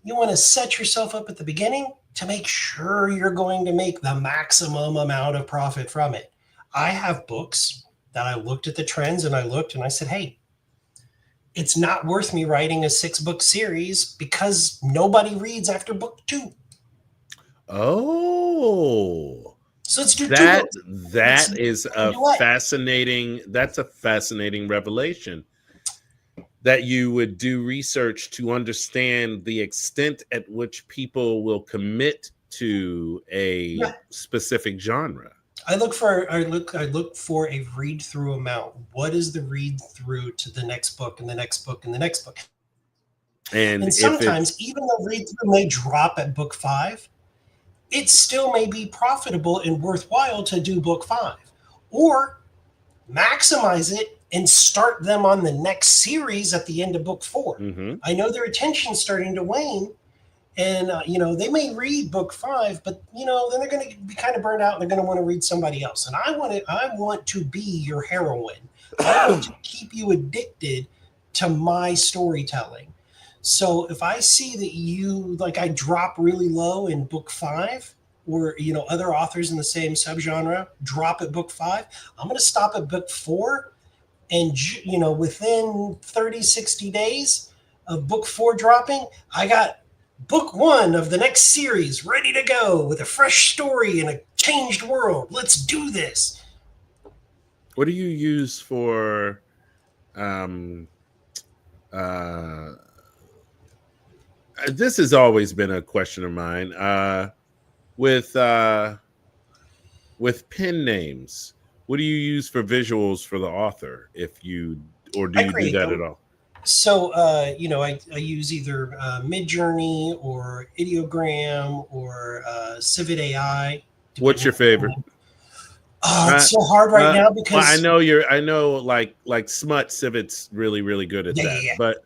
you want to set yourself up at the beginning to make sure you're going to make the maximum amount of profit from it. I have books that I looked at the trends and I said, hey, it's not worth me writing a 6-book series because nobody reads after book 2. Oh, So let's do two that books. Let's that is a do what? fascinating. That's a fascinating revelation. That you would do research to understand the extent at which people will commit to a Yeah. specific genre. I look for a read through amount. What is the read through to the next book and the next book and the next book? And And if sometimes, it's even though read through may drop at book 5, it still may be profitable and worthwhile to do book 5, or maximize it and start them on the next series at the end of book 4. mhm. I know their attention's starting to wane, and they may read book 5, but then they're going to be kind of burned out and they're going to want to read somebody else. And I want to be your heroine. I want to keep you addicted to my storytelling. So if I see that I drop really low in book 5, or other authors in the same subgenre drop at book 5, I'm going to stop at book 4, and within 30-60 days of book 4 dropping, I got book 1 of the next series ready to go with a fresh story and a changed world. Let's do this. What do you use for um uh this has always been a question of mine. With with pen names, what do you use for visuals for the author, if you, or do I you do create that at them. all? So, I use either Midjourney or Ideogram or Civid AI, What's depending your favorite? on. Oh, Uh, it's so hard right now well, because I know like Smut Civit's really good at yeah, that, yeah, yeah. but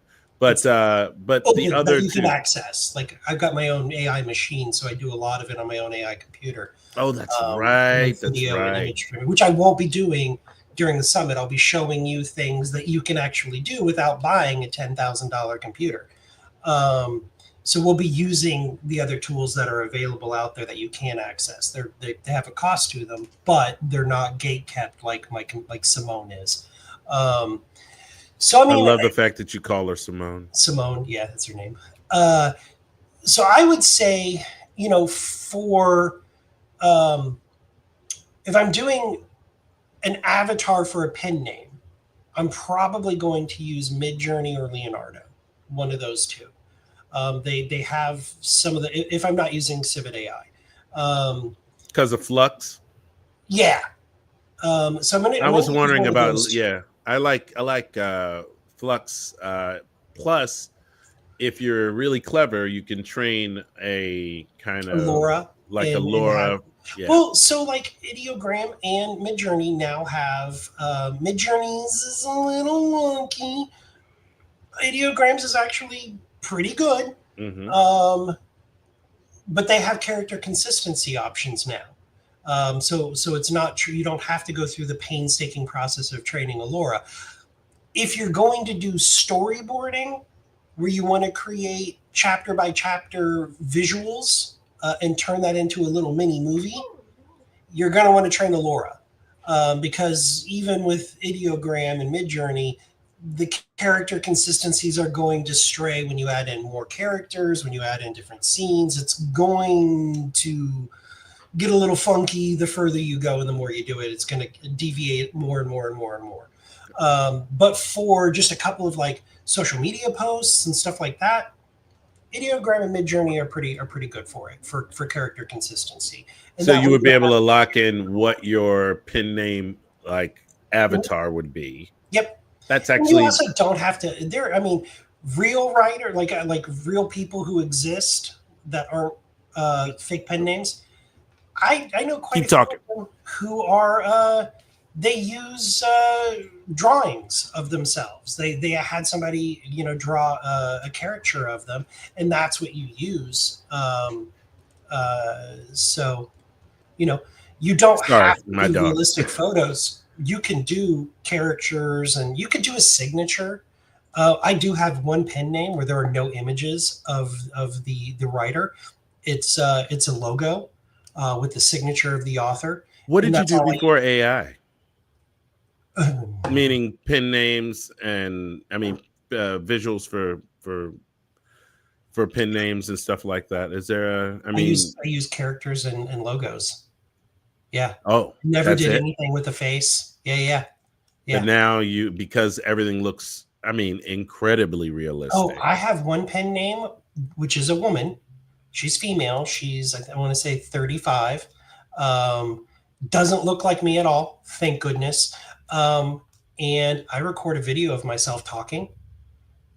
It's the open that other you can two, access. Like I've got my own AI machine, so I do a lot of it on my own AI computer, oh, that's with right, that's video and right. image streaming, which I won't be doing during the summit. I'll be showing you things that you can actually do without buying a $10,000 computer. Um, so we'll be using the other tools that are available out there that you can access. They have a cost to them, but they're not gate kept like Simone is. Um, so I I mean, love the fact that you call her Simone. Simone, yeah, that's her name. Uh, so I would say, for um, if I'm doing an avatar for a pen name, I'm probably going to use Midjourney or Leonardo, one of those two. They have some of the, if I'm not using Civid AI. Because of Flux. Yeah. So I I'm gonna was use wondering one of about, those two. yeah. I like Flux. Plus, if you're really clever, you can train a kind of Laura like a and have, Laura. Yeah. well, so like Ideogram and Midjourney now have, Midjourney's is a little wonky. Ideograms is actually pretty good. Hmm. Um, but they have character consistency options now. So it's not true. You don't have to go through the painstaking process of training a Laura. If you're going to do storyboarding, where you want to create chapter by chapter visuals, and turn that into a little mini movie, you're going to want to train a Laura, because even with Ideogram and Midjourney, the character consistencies are going to stray when you add in more characters, when you add in different scenes. It's going to get a little funky the further you go and the more you do it. It's going to deviate more and more and more and more. But for just a couple of like social media posts and stuff like that, Ideogram and Midjourney are pretty good for it, for character consistency. And So that you way would be you able have, to lock in what your pin name like avatar would be. yep. That's And you actually also don't have to. I mean, real writer, like real people who exist that aren't fake pen names. I know quite keep a few talking. of them who are, they use drawings of themselves. They had somebody draw a caricature of them, and that's what you use. So you know you don't Sorry, have to my do dog. realistic photos. You can do caricatures, and you can do a signature. I do have one pen name where there are no images of the writer. It's a logo, with the signature of the author, What and did you that's do all I before AI? use. Meaning pin names and I mean visuals for for pen names and stuff like that? Is there a, I I mean, use characters and logos. Yeah. oh, Never that's did it. anything with the face. Yeah. But Yeah. now you, because everything looks, I mean, incredibly Oh, realistic. I have one pen name, which is a woman. She's female. She's, I want to say 35. Doesn't look like me at all. Thank goodness. And I record a video of myself talking,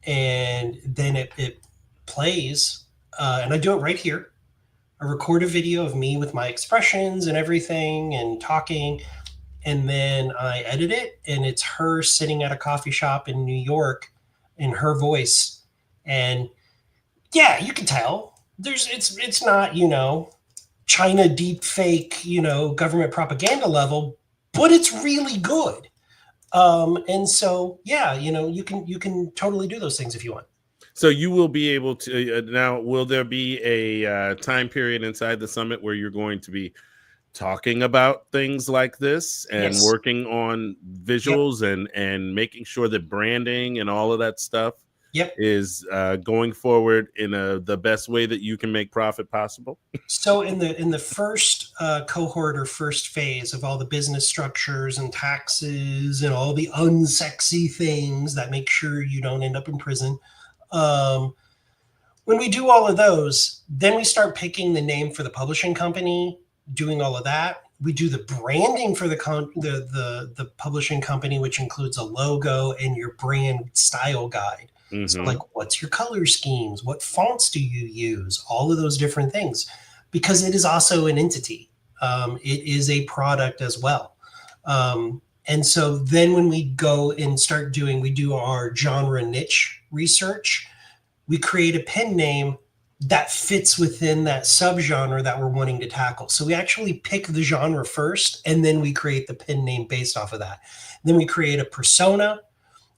and then it plays. And I do it right here. I record a video of me with my expressions and everything and talking, and then I edit it, and it's her sitting at a coffee shop in New York in her voice. And yeah, you can tell it's not, China deep fake, government propaganda level, but it's really good. And so yeah, you can totally do those things if you want. So you will be able to now. Will there be a time period inside the summit where you're going to be talking about things like this and Yes. working on Yep. visuals and making sure that branding and all of that stuff Yep. is going forward in the best way that you can make profit possible? So in the first cohort or first phase of all the business structures and taxes and all the unsexy things that make sure you don't end up in prison, um, when we do all of those, then we start picking the name for the publishing company, doing all of that. We do the branding for the publishing company, which includes a logo and your brand style guide. So Mm-hmm. like, what's your color schemes? What fonts do you use? All of those different things, because it is also an entity. It is a product as well. And so then when we go and we do our genre niche research. We create a pen name that fits within that subgenre that we're wanting to tackle. So we actually pick the genre first, and then we create the pen name based off of that. Then we create a persona.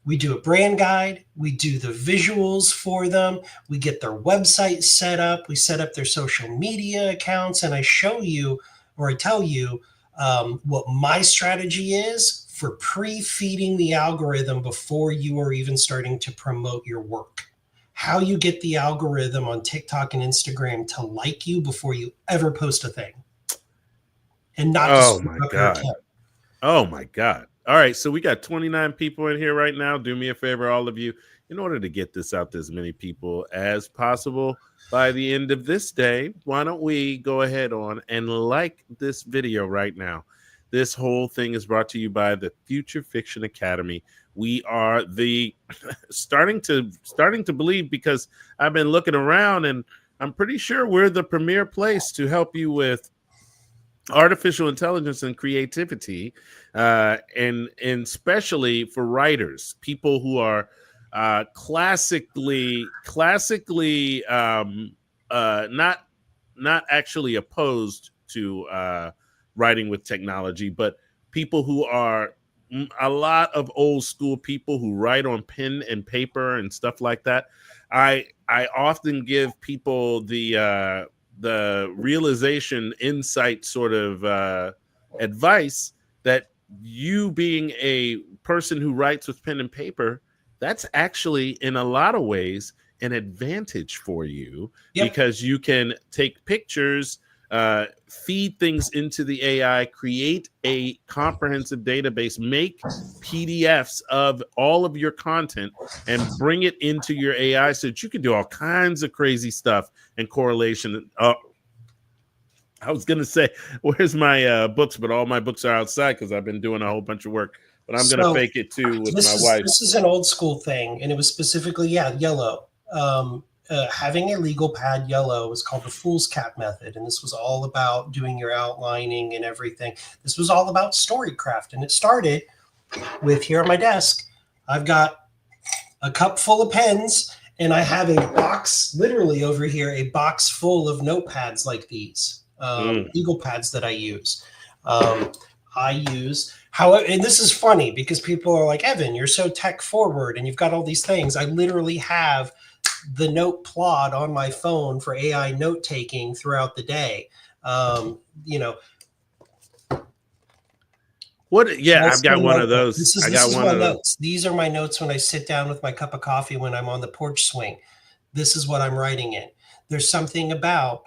We do a brand guide. We do the visuals for them. We get their website set up. We set up their social media accounts, and I show you, or I tell you, what my strategy is for pre-feeding the algorithm before you are even starting to promote your work. How you get the algorithm on TikTok and Instagram to like you before you ever post a thing, and not to Oh screw my up your God. account. Oh my God. All right. So we got 29 people in here right now. Do me a favor, all of you, in order to get this out to as many people as possible by the end of this day, why don't we go ahead on and like this video right now? This whole thing is brought to you by the Future Fiction Academy. We are the starting to believe, because I've been looking around and I'm pretty sure we're the premier place to help you with artificial intelligence and creativity, and especially for writers, people who are classically not actually opposed to writing with technology, but people who are a lot of old school people who write on pen and paper and stuff like that. I often give people the realization, insight sort of advice that you being a person who writes with pen and paper, that's actually in a lot of ways an advantage for you. Yep. Because you can take pictures, feed things into the AI, create a comprehensive database, make PDFs of all of your content, and bring it into your AI so that you can do all kinds of crazy stuff and correlation. I was going to say, where's my books? But all my books are outside because I've been doing a whole bunch of work. But I'm going to fake it too with my wife. This is an old school thing, and it was specifically, yellow. Having a legal pad yellow was called the fool's cap method, and this was all about doing your outlining and everything. This was all about storycraft, and it started with, here on my desk, I've got a cup full of pens, and I have a box, literally over here, a box full of notepads like these, legal pads that I use. And this is funny because people are like, Evan, you're so tech forward and you've got all these things. I literally have the note plot on my phone for AI note taking throughout the day. What? Yeah, I've got one of those. This is my notes. These are my notes when I sit down with my cup of coffee when I'm on the porch swing. This is what I'm writing in. There's something about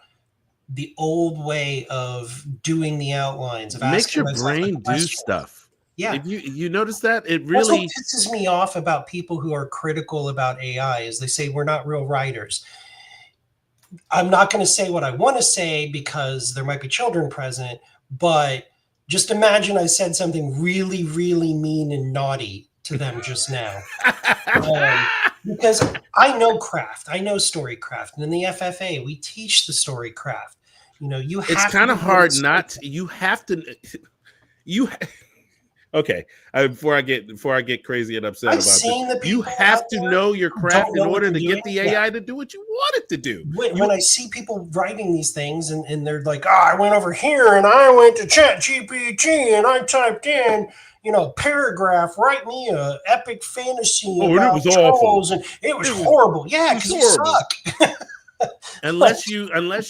the old way of doing the outlines, of Makes asking your myself the brain do questions. stuff. Yeah. If you notice that, it That's what really pisses me off about people who are critical about AI is they say we're not real writers. I'm not going to say what I want to say because there might be children present, but just imagine I said something really, really mean and naughty to them just now. Because I know craft, I know story craft, and in the FFA we teach the story craft. You it's have to kind be of good at hard story not you have to you okay. Before I get crazy and upset I've about this, seen the you people out have to there know your who don't craft in know what order they're to get doing. the Yeah. AI to do what you want it to do. When I see people writing these things and they're like, oh, I went over here and I went to Chat GPT and I typed in, paragraph, write me a epic fantasy Oh, and it about was awful. trolls, and it was It was horrible. Yeah, it was because you horrible. suck. Unless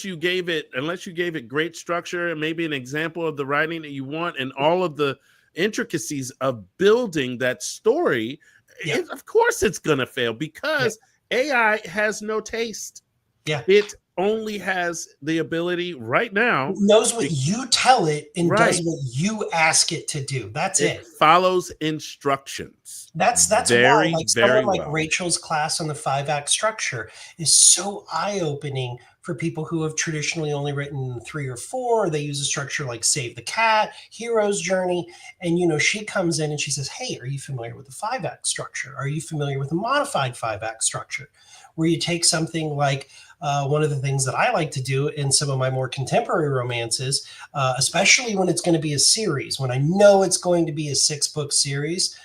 you gave it great structure and maybe an example of the writing that you want and all of the intricacies of building that story, Yeah. of course it's gonna fail because AI has no taste. Yeah. It only has the ability right now. It knows what you tell it and Right. does what you ask it to do. That's It it. follows instructions. That's why, Very, like very someone like well. Rachel's class on the 5-act structure is so eye-opening for people who have traditionally only written 3 or 4. They use a structure like Save the Cat, Hero's Journey, and she comes in and she says, "Hey, are you familiar with the 5-act structure? Are you familiar with the modified 5-act structure?" Where you take something like one of the things that I like to do in some of my more contemporary romances, especially when it's going to be a series, when I know it's going to be a 6-book series,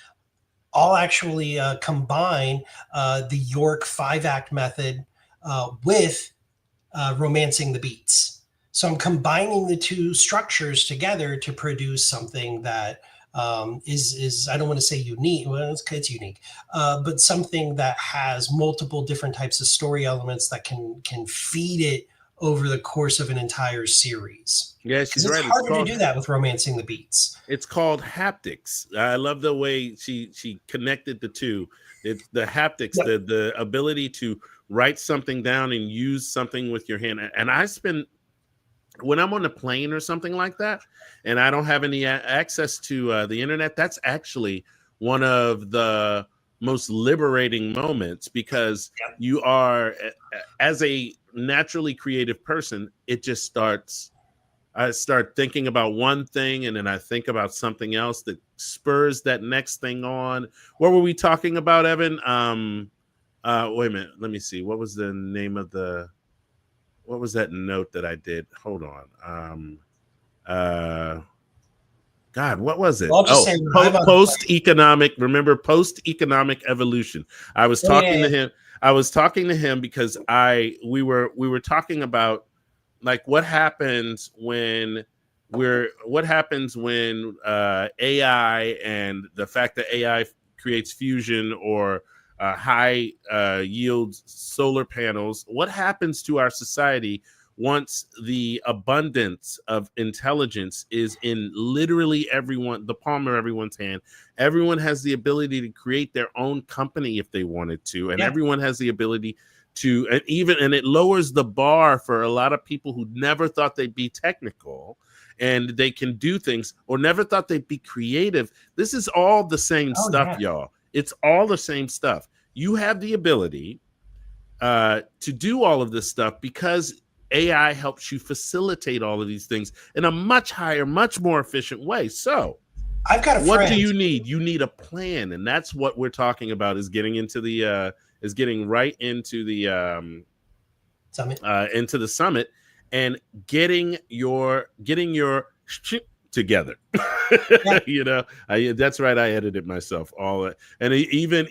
I'll actually combine the York 5-act method with romancing the beats. So I'm combining the two structures together to produce something that is I don't want to say unique. Well, it's unique, but something that has multiple different types of story elements that can feed it over the course of an entire series. Yeah, Because she's it's right. harder to do that with romancing the beats. It's called haptics. I love the way she connected the two. It's the haptics, Yep. the ability to write something down and use something with your hand. And I spend when I'm on a plane or something like that, and I don't have any access to the internet. That's actually one of the most liberating moments because Yep. you are, as a naturally creative person, it just starts. I start thinking about one thing and then I think about something else that spurs that next thing on. What were we talking about, Evan? Wait a minute. Let me see. What was the name of what was that note that I did? Hold on. God, what was it? I'll just Oh, say I've post-economic. Remember post-economic evolution. I was talking to him. I was talking to him because we were talking about like what happens when AI and the fact that AI creates fusion or high yield solar panels. What happens to our society once the abundance of intelligence is in literally the palm of everyone's hand? Everyone has the ability to create their own company if they wanted to, and everyone has the ability to, and it lowers the bar for a lot of people who never thought they'd be technical and they can do things or never thought they'd be creative. This is all the same stuff, y'all. It's all the same stuff. You have the ability to do all of this stuff because AI helps you facilitate all of these things in a much higher, much more efficient way. So I've got a friend. What do you need? You need a plan, and that's what we're talking about. Is getting into the getting right into the summit and getting your shit together. That's right. I edited myself all, and even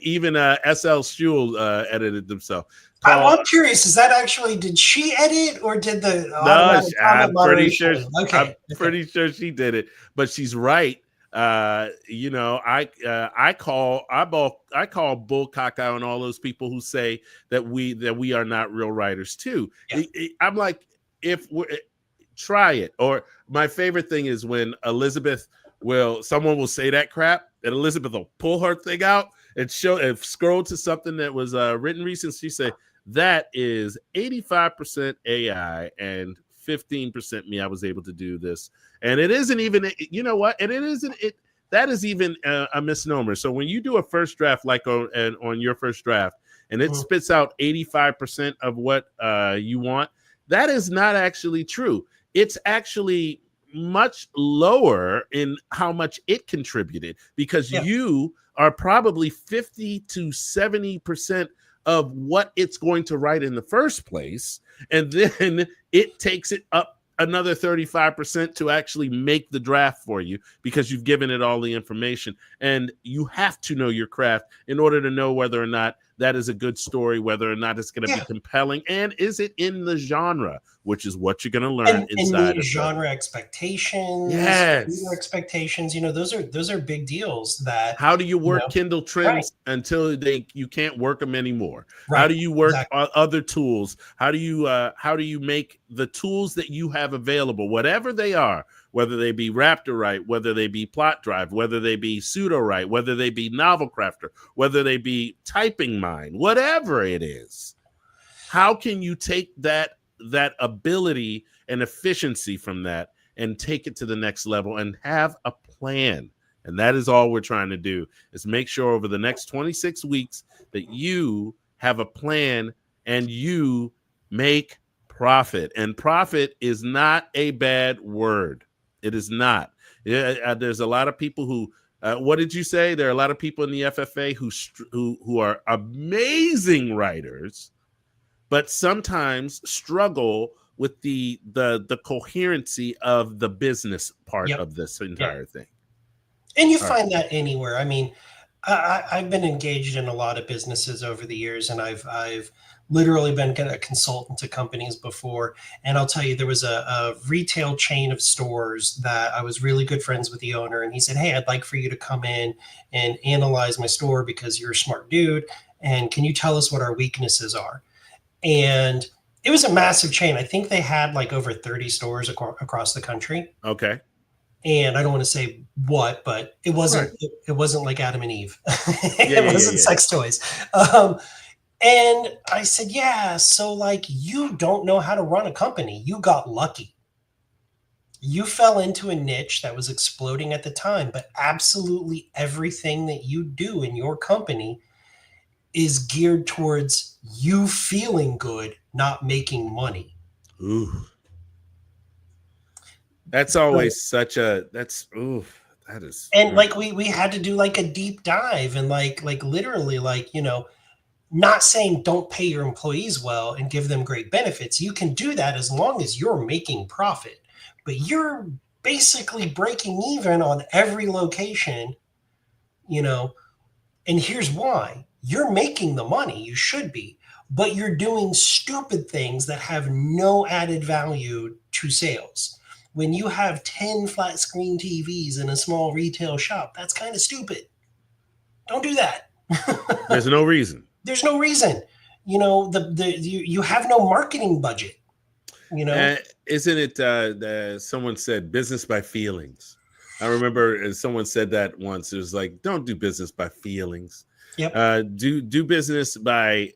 SL Shul edited themselves. I'm curious. Is that actually? Did she edit or did the? No, I'm pretty moderation? sure. Okay, I'm pretty sure she did it, but she's right. I call bull caca on all those people who say that we are not real writers too. Yeah. I'm like, try it. Or my favorite thing is when someone will say that crap and Elizabeth will pull her thing out and scroll to something that was written recently. She say, that is 85% AI and 15% me. I was able to do this. And it isn't even, you know what? And it isn't, that is even a misnomer. So when you do a first draft, like on your first draft, and it spits out 85% of what you want, that is not actually true. It's actually much lower in how much it contributed, because you are probably 50 to 70% of what it's going to write in the first place. And then it takes it up another 35% to actually make the draft for you, because you've given it all the information. And you have to know your craft in order to know whether or not that is a good story, whether or not it's going to be compelling, and is it in the genre, which is what you're going to learn inside of genre expectations, expectations. Those are big deals. That how do you work Kindle trends until you can't work them anymore? How do you work other tools? How do you make the tools that you have available, whatever they are, whether they be RaptorWrite, whether they be Plot Drive, whether they be PseudoWrite, whether they be Novel Crafter, whether they be Typing Mind, whatever it is, how can you take that ability and efficiency from that and take it to the next level and have a plan? And that is all we're trying to do, is make sure over the next 26 weeks that you have a plan and you make profit. And profit is not a bad word. It is not. There's a lot of people who, what did you say? There are a lot of people in the FFA who are amazing writers, but sometimes struggle with the coherency of the business part of this entire thing. And you find that anywhere. I mean, I've been engaged in a lot of businesses over the years, and I've literally been a consultant to companies before. And I'll tell you, there was a retail chain of stores that I was really good friends with the owner. And he said, "Hey, I'd like for you to come in and analyze my store because you're a smart dude. And can you tell us what our weaknesses are?" And it was a massive chain. I think they had like over 30 stores across the country. Okay. And I don't want to say what, but it wasn't it wasn't like Adam and Eve. It wasn't sex toys. And I said, "Yeah, so like, you don't know how to run a company. You got lucky. You fell into a niche that was exploding at the time, but absolutely everything that you do in your company is geared towards you feeling good, not making money." Ooh. That's always that is. And like, we had to do like a deep dive, and like literally, like, not saying don't pay your employees well and give them great benefits. You can do that as long as you're making profit, but you're basically breaking even on every location, and here's why: you're making the money, you should be, but you're doing stupid things that have no added value to sales. When you have 10 flat screen TVs in a small retail shop, that's kind of stupid. Don't do that. There's no reason. There's no reason. You have no marketing budget. Isn't it? Someone said business by feelings. I remember someone said that once. It was like, don't do business by feelings. Yep. Do business by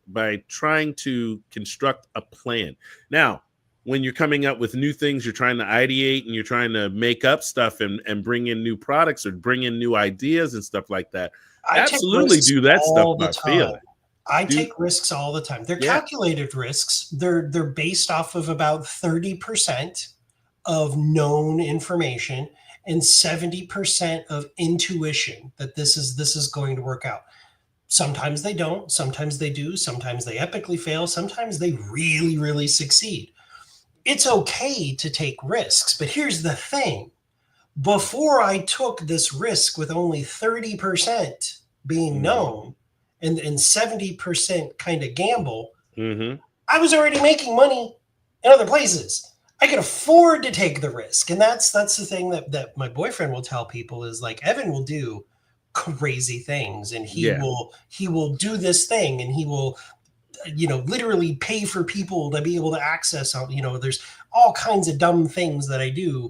trying to construct a plan. Now, when you're coming up with new things, you're trying to ideate and you're trying to make up stuff and bring in new products or bring in new ideas and stuff like that. Absolutely do that stuff by feeling. I take risks all the time. They're calculated risks. They're based off of about 30% of known information and 70% of intuition that this is going to work out. Sometimes they don't. Sometimes they do. Sometimes they epically fail. Sometimes they really, really succeed. It's okay to take risks, but here's the thing. Before I took this risk with only 30% being known and 70% kind of gamble, I was already making money in other places. I could afford to take the risk. And that's the thing that my boyfriend will tell people is, like, Evan will do crazy things, and he will do this thing, and he will literally pay for people to be able to access, there's all kinds of dumb things that I do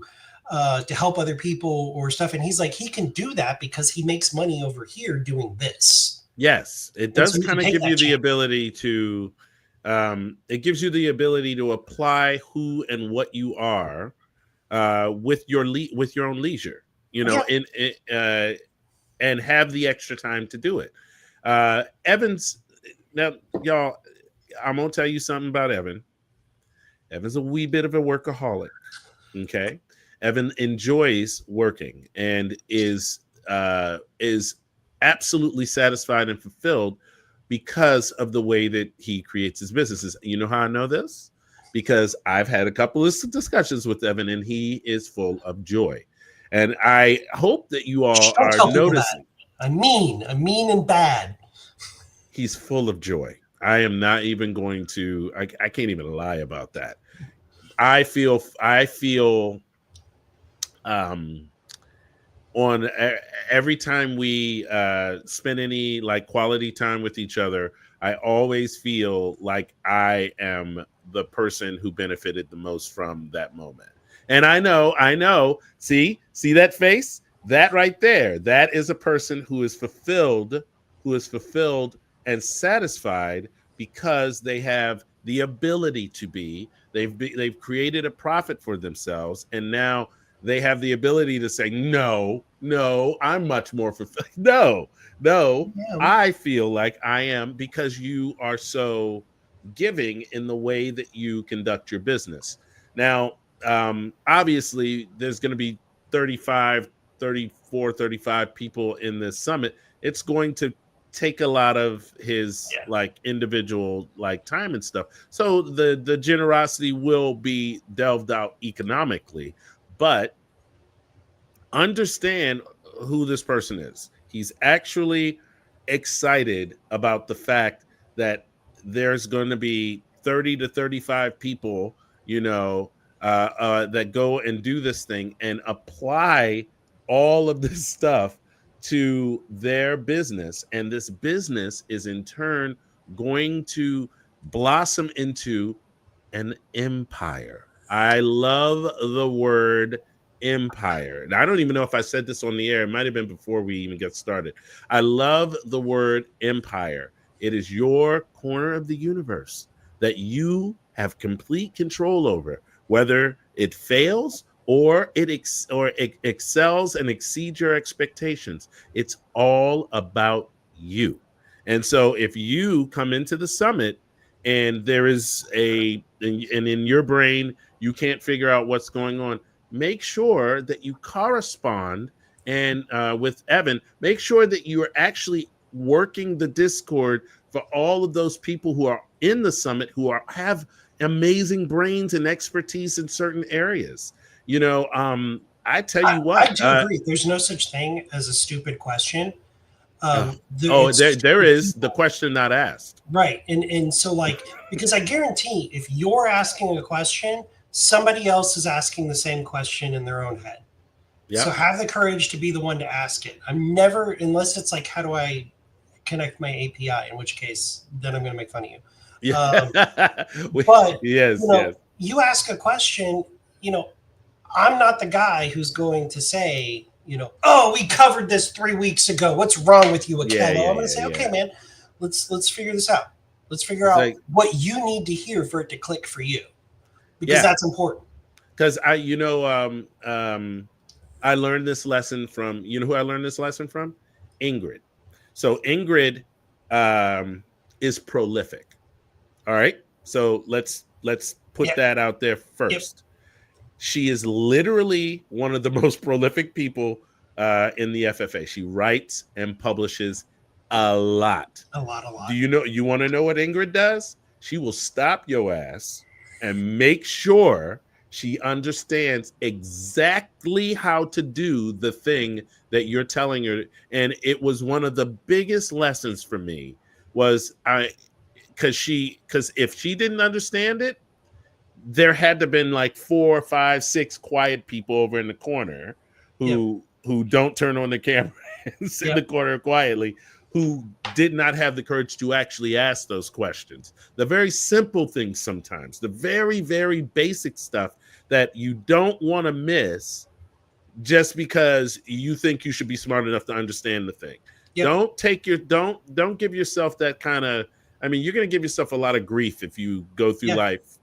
to help other people or stuff. And he's like, he can do that because he makes money over here doing this. Yes, it does kind of give you the ability to It gives you the ability to apply who and what you are with with your own leisure, you know, Yeah. and have the extra time to do it. Evan's now, y'all. I'm gonna tell you something about Evan. Evan's a wee bit of a workaholic. Okay, Evan enjoys working and is absolutely satisfied and fulfilled because of the way that he creates his businesses. You know how I know this? Because I've had a couple of discussions with Evan, and he is full of joy. And I hope that you Shh, all don't are tell people that. noticing I'm mean and bad. he's full of joy. I am not even going to. I can't even lie about that. I feel um on every time we spend any like quality time with each other, I always feel like I am the person who benefited the most from that moment. And I know, see that face, that right there, that is a person who is fulfilled and satisfied because they have the ability to be, they've created a profit for themselves, and now they have the ability to say, no, I'm much more fulfilled. No, Yeah. I feel like I am, because you are so giving in the way that you conduct your business. Now, obviously, there's going to be 35, 34, 35 people in this summit. It's going to take a lot of his Yeah. like individual like time and stuff, so the generosity will be delved out economically, but understand who this person is. He's actually excited about the fact that there's going to be 30 to 35 people, you know, that go and do this thing and apply all of this stuff to their business. And this business is in turn going to blossom into an empire. I love the word empire. And I don't even know if I said this on the air. It might have been before we even get started. I love the word empire. It is your corner of the universe that you have complete control over, whether it fails or it excels and exceeds your expectations. It's all about you. And so if you come into the summit and there is and in your brain you can't figure out what's going on, make sure that you correspond and with Evan, make sure that you are actually working the Discord for all of those people who are in the summit who have amazing brains and expertise in certain areas. You know, I tell you I what, do agree. There's no such thing as a stupid question. uh, It's there stupid is the people. question not asked. Right. And so like because I guarantee if you're asking a question, somebody else is asking the same question in their own head. So Yep. have the courage to be the one to ask it. I'm never, unless it's like, how do I connect my API? In which case, then I'm going to make fun of you. Yeah. But Yes, yes. you ask a question. I'm not the guy who's going to say, oh, we covered this 3 weeks ago. What's wrong with you, Yeah, Ekello? yeah, I'm going to yeah, say, okay, yeah. man, let's figure this out. Let's figure It's out like, what you need to hear for it to click for you, because yeah, that's important. because I learned this lesson from, you know who I learned this lesson from? Ingrid. So Ingrid um, is prolific. All right. So let's put Yep. that out there Yep. first. She is literally one of the most prolific people in the FFA. She writes and publishes a lot. A lot, a Do lot. you want to know what Ingrid does? She will stop your ass and make sure she understands exactly how to do the thing that you're telling her. And it was one of the biggest lessons for me was because if she didn't understand it, there had to been like 4, 5, 6 quiet people over in the corner Yep. who don't turn on the camera and sit in the Yep. corner quietly, who did not have the courage to actually ask those questions. The very simple things sometimes, the very, very basic stuff that you don't want to miss just because you think you should be smart enough to understand the thing. Yep. Don't give yourself that kind of I mean, you're going to give yourself a lot of grief if you go through Yeah. life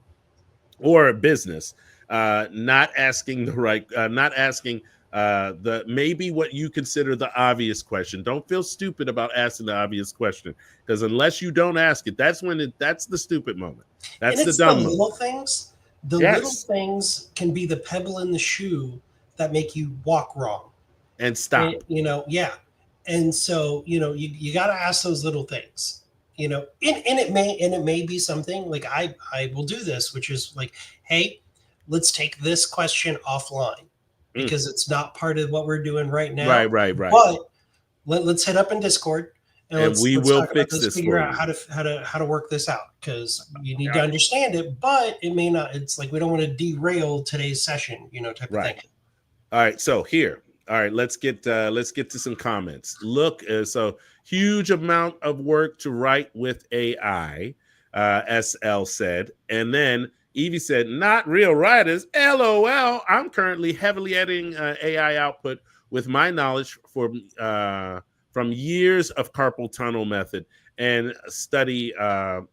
or a business not asking the right, not asking the maybe what you consider the obvious question. Don't feel stupid about asking the obvious question, because unless you don't ask it, that's when that's the stupid moment. And That's the it's the dumb little moment. things. The little Yes, things can be the pebble in the shoe that make you walk wrong. and stop. Yeah. And so, you got to ask those little things, and it may be something like I will do this, which is like, hey, let's take this question offline Mm. because it's not part of what we're doing right Right, now. right, right. But let's hit up in Discord and And let's we let's will talk about fix this, this figure for out you. how to work this out because you need to Yeah. understand it, but it may not. It's like we don't want to derail today's session, type of Right. thing. All right, so here, all right, let's get to some comments. Look, so huge amount of work to write with AI, SL said, and then Evie said, "Not real writers." LOL. I'm currently heavily editing AI output with my knowledge from years of carpal tunnel method and study of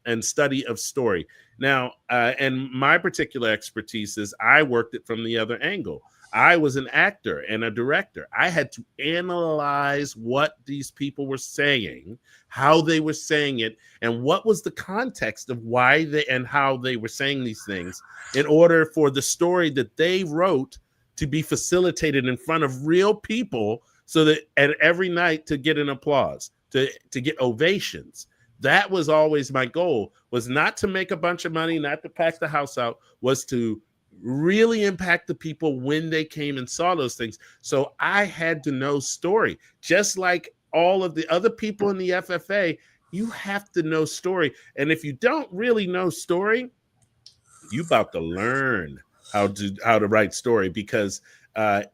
story. Now, and my particular expertise is I worked it from the other angle. I was an actor and a director. I had to analyze what these people were saying, how they were saying it, and what was the context of why they and how they were saying these things in order for the story that they wrote to be facilitated in front of real people so that and every night to get an applause, to get ovations. That was always my goal, was not to make a bunch of money, not to pack the house out, was to really impact the people when they came and saw those things. So I had to know story, just like all of the other people in the FFA. You have to know story, and if you don't really know story, you about to learn how to write story, because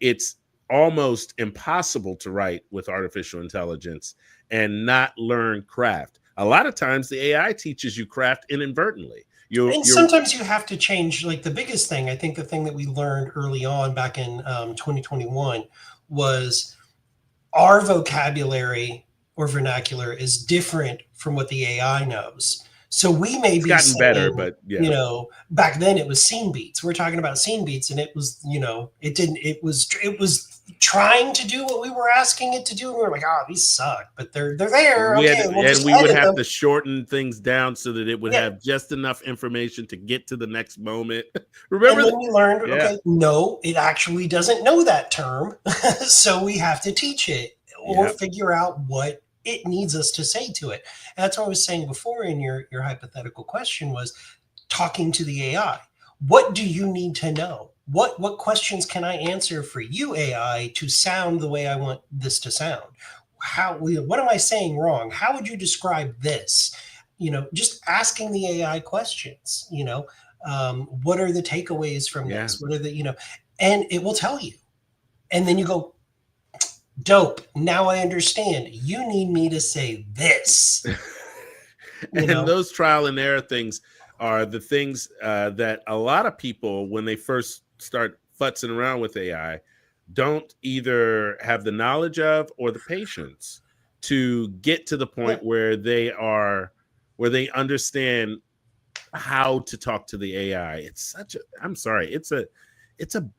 it's almost impossible to write with artificial intelligence and not learn craft. A lot of times the AI teaches you craft inadvertently. And You're sometimes you have to change. Like the biggest thing, I think the thing that we learned early on back in 2021 was our vocabulary or vernacular is different from what the AI knows. So we may It's be gotten better, saying, but yeah. back then it was scene beats. We're talking about scene beats, and it was, it was trying to do what we were asking it to do, and we were like, oh, these suck, but they're there. Okay, we'll just We would edit have them. to shorten things down so that it would Yeah. have just enough information to get to the next moment. And Remember then we learned, Yeah. okay, no, it actually doesn't know that term. So we have to teach it or Yep. figure out what it needs us to say to it. And that's what I was saying before in your hypothetical question was talking to the AI. What do you need to know? What questions can I answer for you, AI, to sound the way I want this to sound? What am I saying wrong? How would you describe this? Just asking the AI questions, what are the takeaways from Yeah. this? What are and it will tell you. And then you go, dope. Now I understand. You need me to say this. And those trial and error things are the things that a lot of people, when they first start futzing around with AI, don't either have the knowledge of or the patience to get to the point where they understand how to talk to the AI. I'm sorry, it's a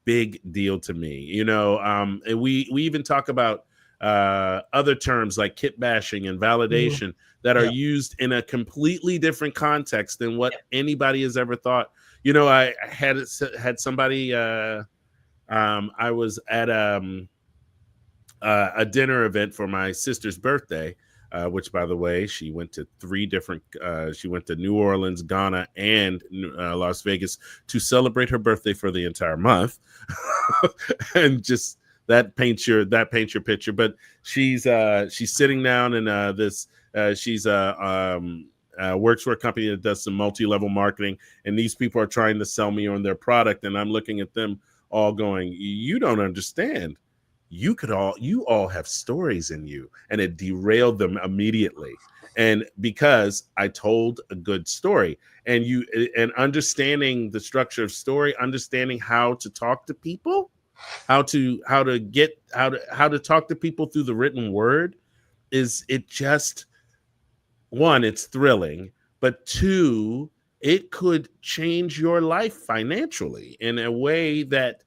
big deal to me, and we even talk about other terms like kit bashing and validation that are used in a completely different context than what anybody has ever thought. I had somebody, I was at a dinner event for my sister's birthday, which, by the way, she went to she went to New Orleans, Ghana, and Las Vegas to celebrate her birthday for the entire month. And just that paints your picture. But she's sitting down and she's works for a company that does some multi-level marketing, and these people are trying to sell me on their product, and I'm looking at them all going, you don't understand. You all have stories in you, and it derailed them immediately. And because I told a good story, and understanding the structure of story, understanding how to talk to people, how to talk to people through the written word, it's thrilling. but two, it could change your life financially in a way that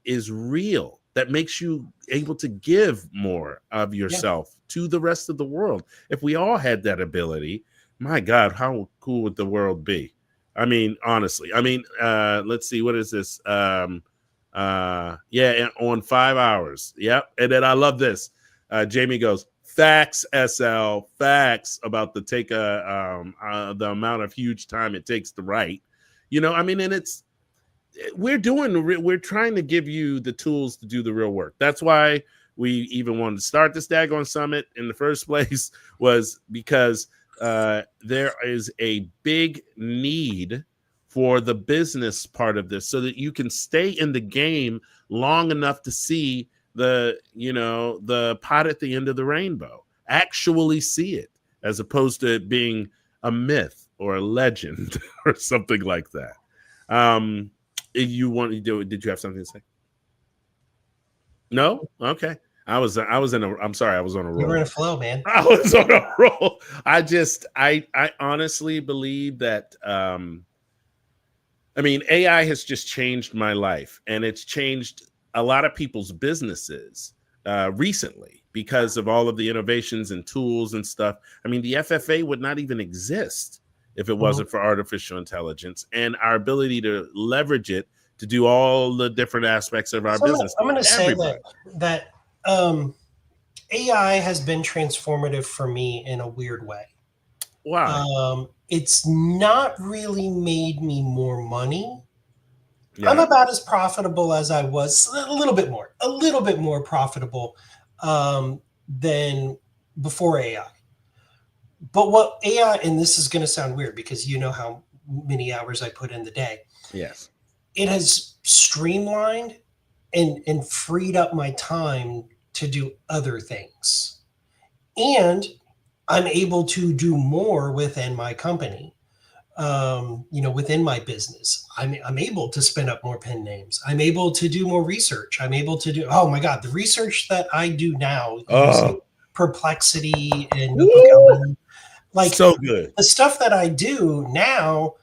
is real, that makes you able to give more of Yeah. yourself to the rest of the world. If we all had that ability, my God, how cool would the world be? I mean, honestly, I mean, let's see, what is this? Yeah, on 5 hours. Yep. And then I love this. Jamie goes, facts, SL, facts about the the amount of huge time it takes to write. I mean, and we're trying to give you the tools to do the real work. That's why we even wanted to start this daggone summit in the first place, was because there is a big need for the business part of this, so that you can stay in the game long enough to see the pot at the end of the rainbow, actually see it, as opposed to it being a myth or a legend or something like that. You want to do it? Did you have something to say? No? Okay. I'm sorry, I was on a You were roll. in a flow, man. I was on a roll. I honestly believe that I mean, AI has just changed my life, and it's changed a lot of people's businesses recently because of all of the innovations and tools and stuff. I mean, the FFA would not even exist if it wasn't for artificial intelligence and our ability to leverage it to do all the different aspects of our business. I'm going to say that AI has been transformative for me in a weird way. Why? It's not really made me more money. Yeah. I'm about as profitable as I was, a little bit more profitable than before AI. But what AI, and this is going to sound weird because you know how many hours I put in the day. Yes. It has streamlined and freed up my time to do other things. And I'm able to do more within my company, within my business. I'm able to spin up more pen names. I'm able to do more research. I'm able to do, oh my God, the research that I do now using Perplexity and Notebook LM, like so good. The stuff that I do now,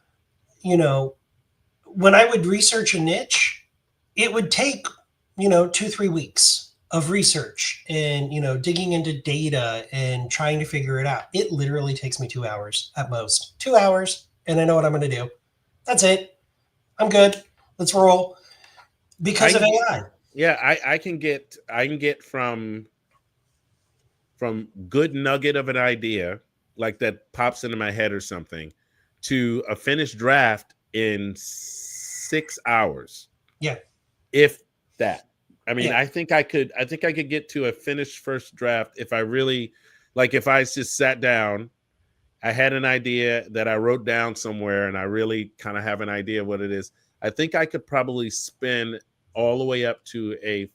when I would research a niche, it would take, 2-3 weeks of research and, digging into data and trying to figure it out. It literally takes me 2 hours at most. 2 hours, and I know what I'm going to do. That's it. I'm good. Let's roll. Because of AI. Yeah, I can get from good nugget of an idea like that pops into my head or something to a finished draft in 6 hours. Yeah. If that. I mean, I think I could get to a finished first draft if I really, like, if I just sat down, I had an idea that I wrote down somewhere and I really kind of have an idea of what it is. I think I could probably spin all the way up to a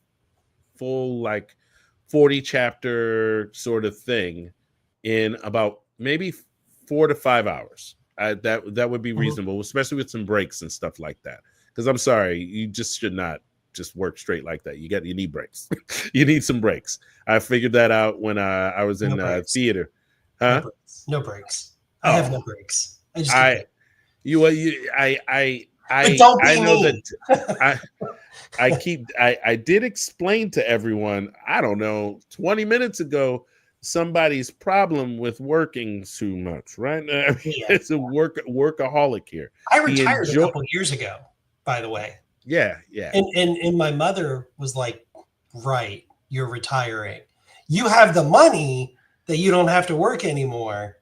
full, like, 40 chapter sort of thing in about maybe 4 to 5 hours. That would be reasonable, especially with some breaks and stuff like that. Because I'm sorry, you just should not just work straight like that. You need breaks. You need some breaks. I figured that out when I was in theater. Huh? No breaks. I have no breaks. I just I know that I did explain to everyone, I don't know, 20 minutes ago, somebody's problem with working too much, right? I mean, it's a workaholic here. I retired a couple years ago, by the way. Yeah. And my mother was like, right, you're retiring. You have the money that you don't have to work anymore,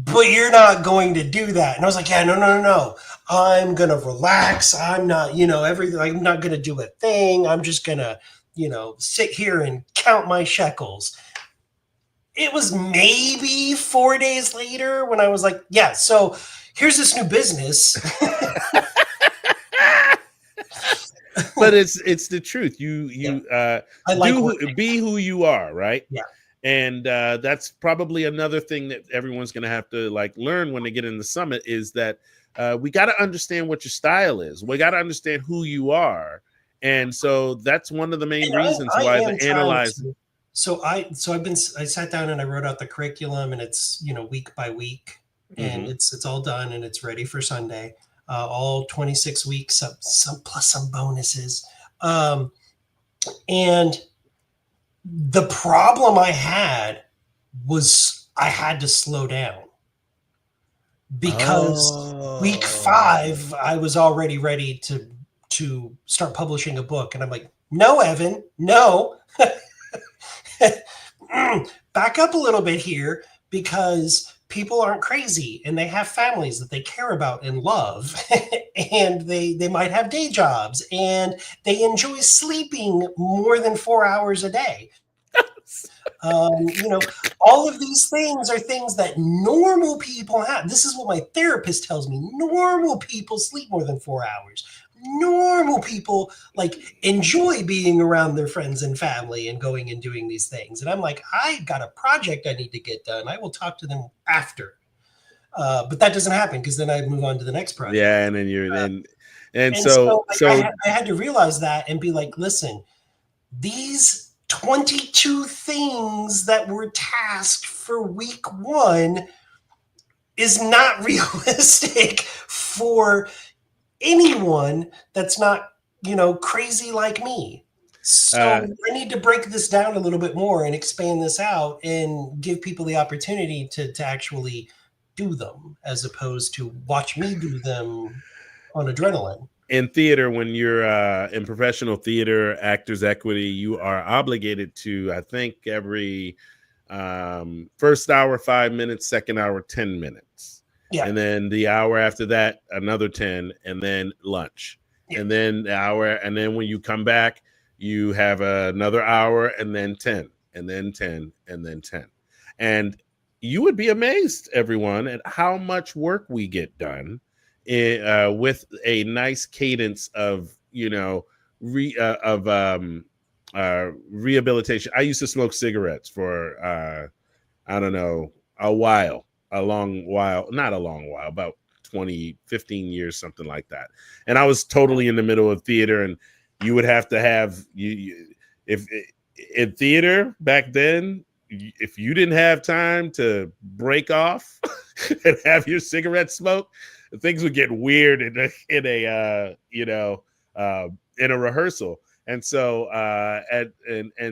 but you're not going to do that. And I was like, yeah, no. I'm going to relax. I'm not, everything. I'm not going to do a thing. I'm just going to, sit here and count my shekels. It was maybe 4 days later when I was like, yeah, so here's this new business. But it's the truth. You be who you are, right? Yeah. And that's probably another thing that everyone's going to have to learn when they get in the summit is that we got to understand what your style is. We got to understand who you are, and so that's one of the main reasons why the analyzing. So I sat down and I wrote out the curriculum, and it's week by week. and it's all done and it's ready for Sunday. All 26 weeks, some plus some bonuses. And the problem I had was I had to slow down because week 5 I was already ready to start publishing a book, and I'm like, no, Evan, no. Back up a little bit here, because people aren't crazy and they have families that they care about and love and they might have day jobs and they enjoy sleeping more than 4 hours a day. All of these things are things that normal people have. This is what my therapist tells me. Normal people sleep more than 4 hours. Normal people enjoy being around their friends and family and going and doing these things. And I'm like, I got a project I need to get done. I will talk to them after. But that doesn't happen, because then I move on to the next project. Yeah, and then you're so I had to realize that and be like, listen, these 22 things that were tasked for week 1 is not realistic for anyone that's not, crazy like me. So I need to break this down a little bit more and expand this out and give people the opportunity to actually do them, as opposed to watch me do them on adrenaline. In theater, when you're in professional theater, Actors Equity, you are obligated to, I think, every first hour 5 minutes, second hour 10 minutes, and then the hour after that another 10, and then lunch, and then the hour, and then when you come back you have another hour, and then 10, and then 10, and then 10. And you would be amazed, everyone, at how much work we get done with a nice cadence of rehabilitation. I used to smoke cigarettes for I don't know, a long while, not a long while, about 15 years, something like that. And I was totally in the middle of theater, and you would have to have if in theater back then, if you didn't have time to break off and have your cigarette smoke, things would get weird in a rehearsal. And so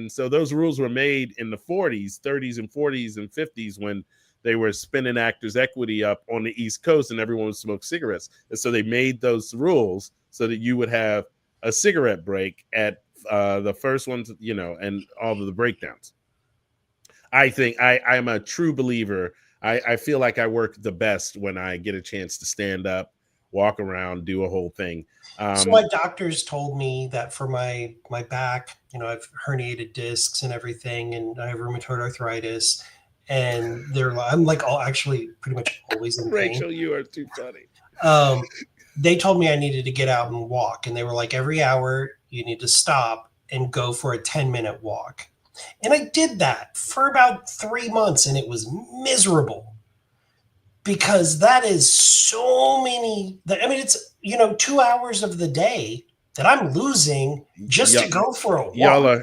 so those rules were made in the 40s, 30s and 40s and 50s, when they were spinning Actors Equity up on the East Coast and everyone would smoke cigarettes. And so they made those rules so that you would have a cigarette break at the first ones, and all of the breakdowns. I think I'm a true believer. I feel like I work the best when I get a chance to stand up, walk around, do a whole thing. So my doctors told me that for my back, I've herniated discs and everything, and I have rheumatoid arthritis, and I'm actually pretty much always in pain. Rachel, you are too funny. They told me I needed to get out and walk, and they were like, every hour you need to stop and go for a 10-minute walk. And I did that for about 3 months, and it was miserable, because that is so many. It's 2 hours of the day that I'm losing just to go for a walk.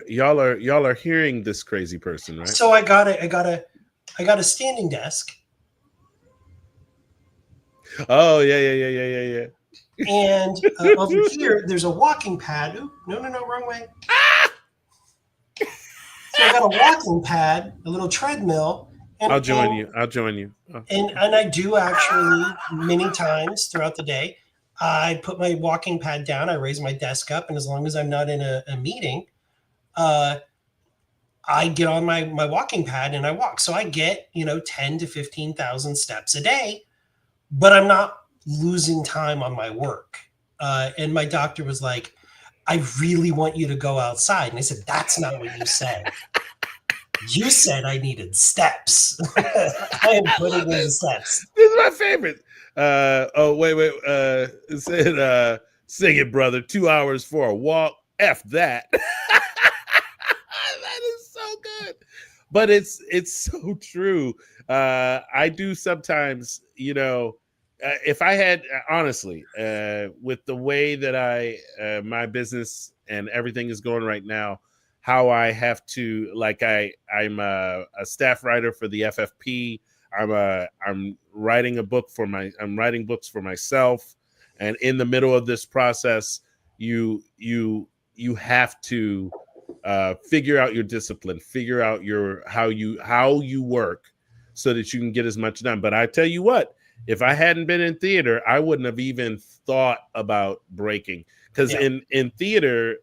Y'all are hearing this crazy person, right? So I got a standing desk. Oh yeah. And over here, there's a walking pad. Ooh, no, wrong way. So I got a walking pad, a little treadmill. And, I'll join you. Oh. And I do actually many times throughout the day. I put my walking pad down. I raise my desk up, and as long as I'm not in a meeting, I get on my walking pad and I walk. So I get 10 to 15,000 steps a day, but I'm not losing time on my work. And my doctor was like, I really want you to go outside. And I said, that's not what you said. You said I needed steps. I am putting in the steps. This is my favorite. Wait. It said, sing it, brother. 2 hours for a walk. F that. That is so good. But it's so true. I do sometimes, if I had, honestly, with the way that my business and everything is going right now, how I have to, I'm a staff writer for the FFP. I'm writing a book I'm writing books for myself, and in the middle of this process, you have to figure out your discipline, figure out your how you work, so that you can get as much done. But I tell you what, if I hadn't been in theater, I wouldn't have even thought about breaking, because Yeah. in theater,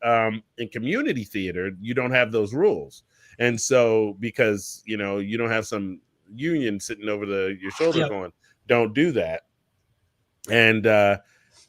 in community theater, you don't have those rules. And so, because you don't have some union sitting over your shoulder Yep. going, don't do that. And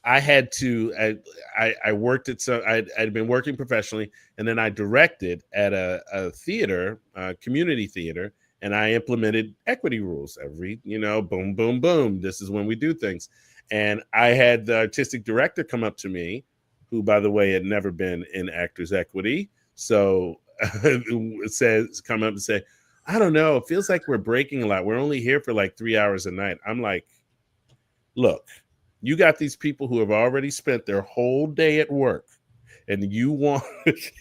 I had to. I worked at I'd been working professionally, and then I directed at a theater, community theater, and I implemented equity rules. Every boom, boom, boom. This is when we do things. And I had the artistic director come up to me, who, by the way, had never been in Actors Equity. So come up and say, I don't know. It feels like we're breaking a lot. We're only here for like 3 hours a night. I'm like, look, you got these people who have already spent their whole day at work, and you want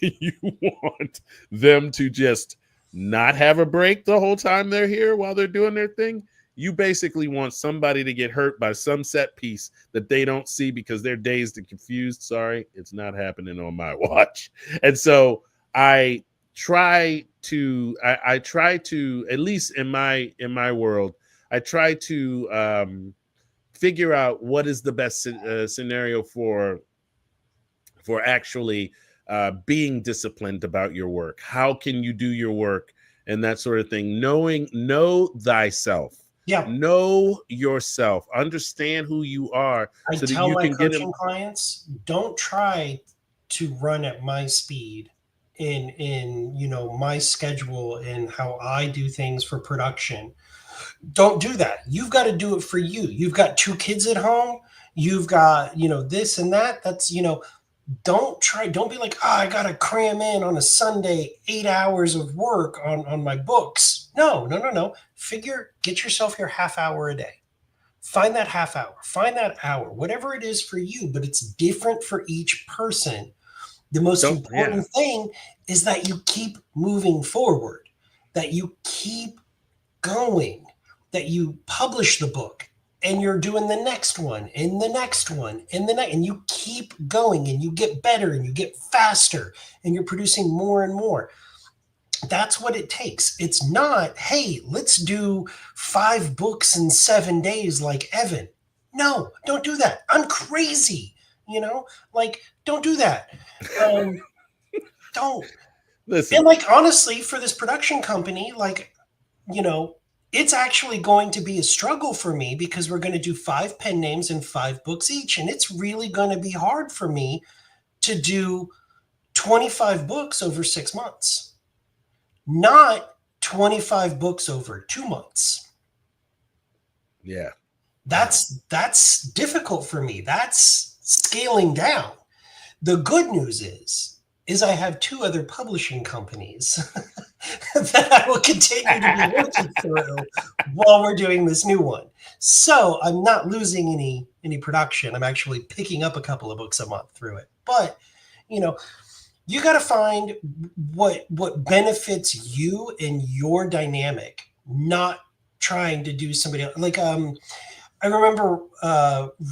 you want them to just not have a break the whole time they're here while they're doing their thing. You basically want somebody to get hurt by some set piece that they don't see because they're dazed and confused. Sorry, it's not happening on my watch. And so I try to at least in my world, I try to figure out what is the best scenario for actually being disciplined about your work. How can you do your work and that sort of thing? Know thyself. Yeah. Know yourself. Understand who you are, I so that tell you my can get coaching them. clients, don't try to run at my speed in my schedule and how I do things for production. Don't do that. You've got to do it for you. You've got 2 kids at home. You've got, this and that. That's, don't be like, I got to cram in on a Sunday 8 hours of work on my books. No. Get yourself your half hour a day. Find that half hour, find that hour, whatever it is for you, but it's different for each person. The most Yeah. important thing is that you keep moving forward, that you keep going, that you publish the book and you're doing the next one and the next one and the next, and you keep going and you get better and you get faster and you're producing more and more. That's what it takes. It's not, hey, let's do 5 books in 7 days like Evan. No, don't do that. I'm crazy. Like, don't do that. Don't. Listen, And like, honestly, for this production company, like, it's actually going to be a struggle for me because we're going to do 5 pen names and 5 books each. And it's really going to be hard for me to do 25 books over 6 months, not 25 books over 2 months. yeah. That's difficult for me. That's scaling down. The good news is I have 2 other publishing companies that I will continue to be working through while we're doing this new one. So I'm not losing any production. I'm actually picking up a couple of books a month through it. But you got to find what benefits you and your dynamic, not trying to do somebody else. Like I remember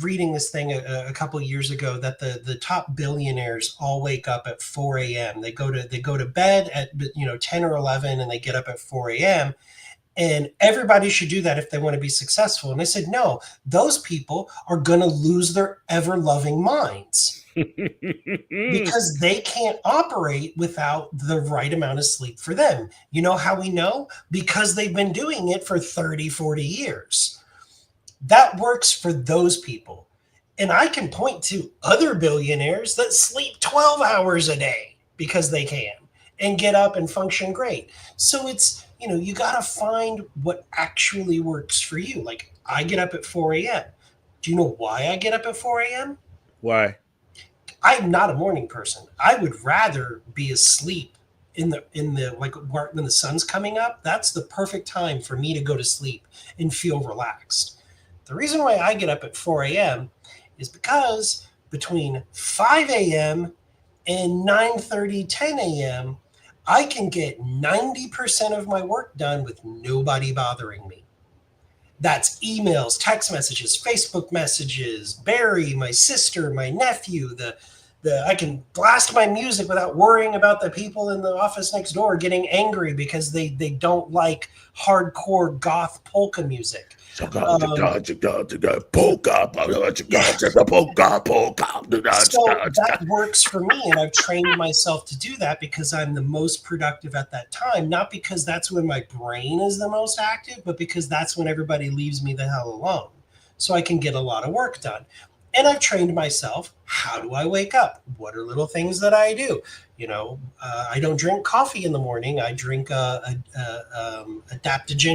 reading this thing a couple of years ago that the top billionaires all wake up at 4 a.m. They go to bed at 10 or 11 and they get up at 4 a.m. And everybody should do that if they want to be successful. And I said, no, those people are going to lose their ever-loving minds because they can't operate without the right amount of sleep for them. You know how we know? Because they've been doing it for 30, 40 years. That works for those people. And I can point to other billionaires that sleep 12 hours a day because they can and get up and function great. So it's, you got to find what actually works for you. Like, I get up at 4 a.m. Do you know why I get up at 4 a.m.? Why? I'm not a morning person. I would rather be asleep in the like when the sun's coming up. That's the perfect time for me to go to sleep and feel relaxed. The reason why I get up at 4 a.m. is because between 5 a.m. and 9:30, 10 a.m., I can get 90% of my work done with nobody bothering me. That's emails, text messages, Facebook messages, Barry, my sister, my nephew, I can blast my music without worrying about the people in the office next door getting angry because they don't like hardcore goth polka music. So that works for me, and I've trained myself to do that because I'm the most productive at that time, not because that's when my brain is the most active, but because that's when everybody leaves me the hell alone. So I can get a lot of work done. And I've trained myself. How do I wake up? What are little things that I do? I don't drink coffee in the morning. I drink adaptogen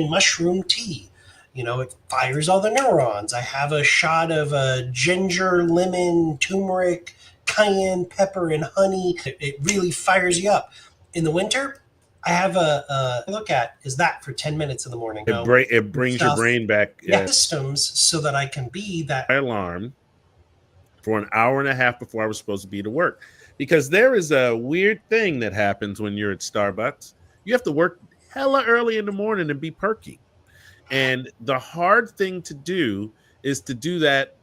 mushroom tea. It fires all the neurons. I have a shot of ginger, lemon, turmeric, cayenne pepper, and honey. It really fires you up. In the winter, I have a look at is that for 10 minutes in the morning. It brings your brain back. Systems so that I can be that alarm for an hour and a half before I was supposed to be to work. Because there is a weird thing that happens when you're at Starbucks. You have to work hella early in the morning and be perky. And the hard thing to do is to do that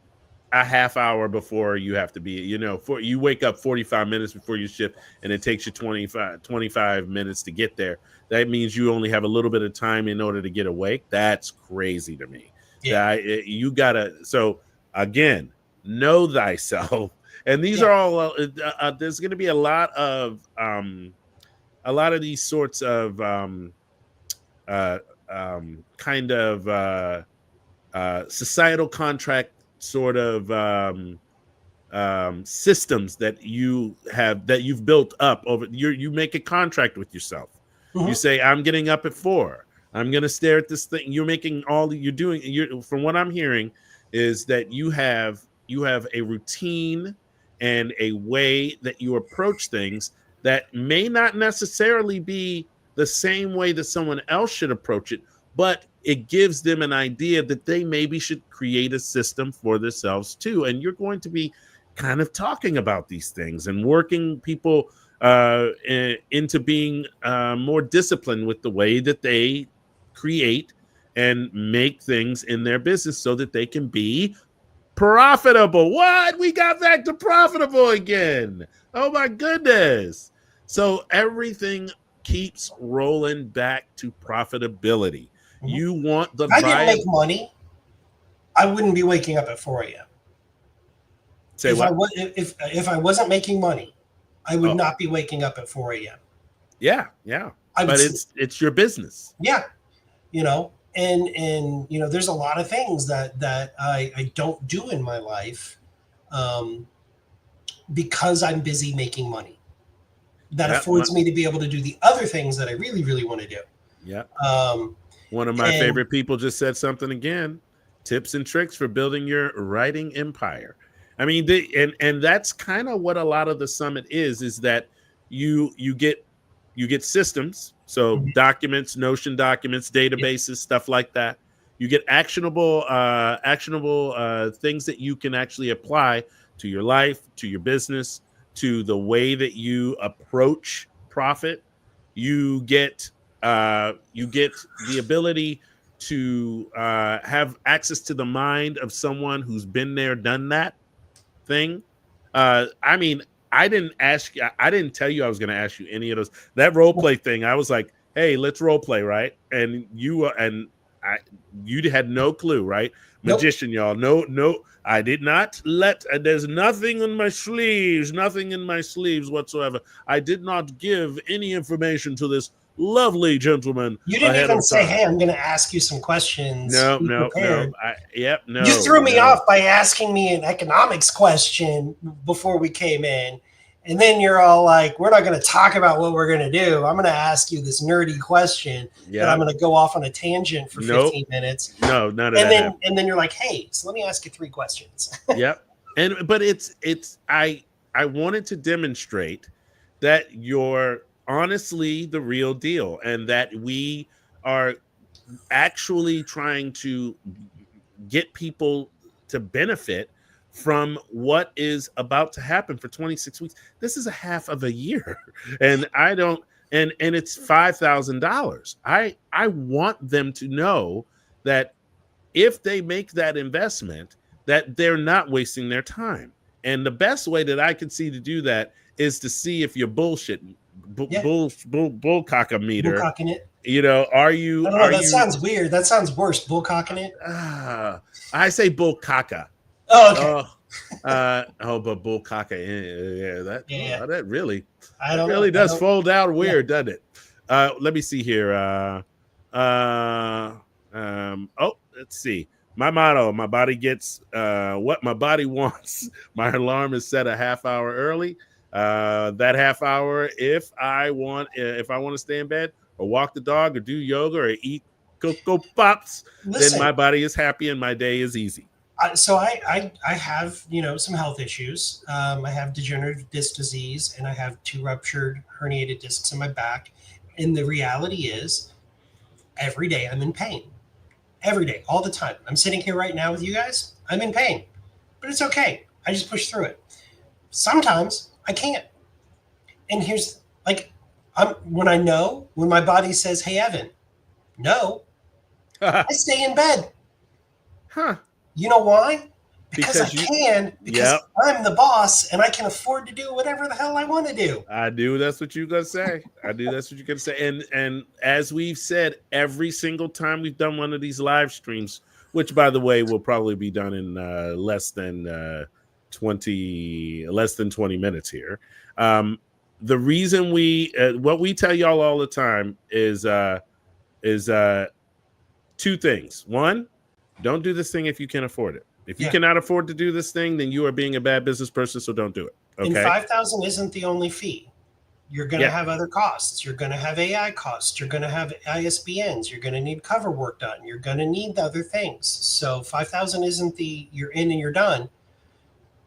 a half hour before you have to be, you wake up 45 minutes before your shift and it takes you 25 minutes to get there. That means you only have a little bit of time in order to get awake. That's crazy to me. Yeah. You gotta, so again, know thyself. And these are all, there's going to be a lot of these sorts of kind of societal contract sort of systems that you've built up over. You make a contract with yourself. You say, I'm getting up at 4. I'm going to stare at this thing. You're making from what I'm hearing is that you have a routine and a way that you approach things that may not necessarily be the same way that someone else should approach it, but it gives them an idea that they maybe should create a system for themselves too. And you're going to be kind of talking about these things and working people into being more disciplined with the way that they create and make things in their business so that they can be profitable. What? We got back to profitable again. Oh my goodness. So everything keeps rolling back to profitability. You want the I didn't make money, I wouldn't be waking up at 4 a.m. Say if what? If I wasn't making money, I would not be waking up at 4 a.m. Yeah. But it's your business. Yeah. And there's a lot of things that I don't do in my life because I'm busy making money. That affords me to be able to do the other things that I really, really want to do. Yeah. One of my favorite people just said something again. Tips and tricks for building your writing empire. I mean, and that's kind of what a lot of the summit is that you get systems. So documents, Notion documents, databases, stuff like that. You get actionable things that you can actually apply to your life, to your business, to the way that you approach profit. You get the ability to have access to the mind of someone who's been there, done that thing. I mean, I didn't tell you I was going to ask you any of those. That role play thing, I was like, hey, let's role play, right? And you had no clue, right? Magician, y'all. No, I did not there's nothing in my sleeves whatsoever. I did not give any information to this lovely gentleman. You didn't even say, hey, I'm going to ask you some questions. No. You threw me off by asking me an economics question before we came in. And then you're all like, we're not going to talk about what we're going to do. I'm going to ask you this nerdy question that I'm going to go off on a tangent for 15 minutes. No, none of that. And then you're like, hey, so let me ask you 3 questions. Yep. But I wanted to demonstrate that you're honestly the real deal and that we are actually trying to get people to benefit from what is about to happen for 26 weeks. This is a half of a year. And it's $5,000. I want them to know that if they make that investment, that they're not wasting their time. And the best way that I can see to do that is to see if you're bullshitting, Yeah. bullcocka meter. Bullcocking it. You know, I don't know. That sounds weird. That sounds worse. Bullcocking it. I say bullcocka. Oh, okay. But bullcocka, yeah, that really, I don't really know. does fold out weird, doesn't it? Let me see here. Let's see. My motto: my body gets what my body wants. My alarm is set a half hour early. That half hour, if I want to stay in bed or walk the dog or do yoga or eat Cocoa Pops, then my body is happy and my day is easy. So I have, some health issues. I have degenerative disc disease and I have 2 ruptured herniated discs in my back. And the reality is every day I'm in pain. Every day, all the time. I'm sitting here right now with you guys. I'm in pain, but it's okay. I just push through it. Sometimes I can't. And here's when my body says, "Hey, Evan, no," I stay in bed. Huh. You know why? Because I'm the boss and I can afford to do whatever the hell I want to do. I knew that's what you're gonna say. And as we've said, every single time we've done one of these live streams, which by the way will probably be done in less than 20 minutes here. The reason what we tell y'all all the time is 2 things. One, don't do this thing if you can't afford it. If you cannot afford to do this thing, then you are being a bad business person, so don't do it. Okay. And $5,000 isn't the only fee. You're going to have other costs. You're going to have AI costs. You're going to have ISBNs. You're going to need cover work done. You're going to need other things. So $5,000 isn't you're in and you're done.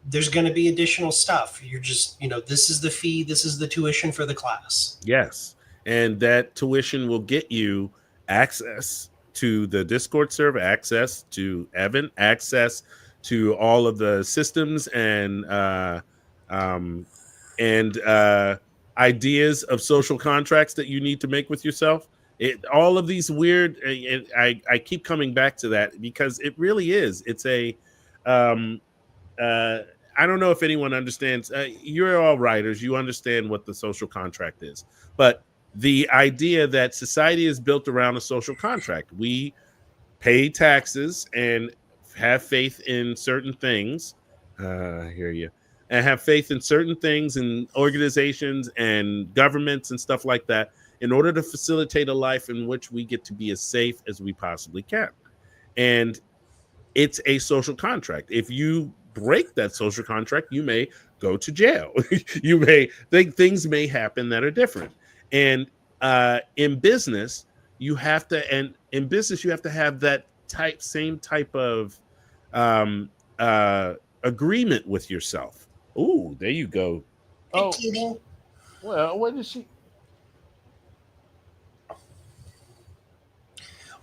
There's going to be additional stuff. You're just, this is the fee. This is the tuition for the class. Yes. And that tuition will get you access to the Discord server, access to Evan, access to all of the systems and ideas of social contracts that you need to make with yourself. All of these weird, I keep coming back to that because it really is. It's I don't know if anyone understands. You're all writers. You understand what the social contract is, but the idea that society is built around a social contract. We pay taxes and have faith in certain things. I hear you. And have faith in certain things and organizations and governments and stuff like that in order to facilitate a life in which we get to be as safe as we possibly can. And it's a social contract. If you break that social contract, you may go to jail. You may think things may happen that are different. And in business, you have to have that same type of agreement with yourself. Ooh, there you go. Oh, kidding. Well, what is she?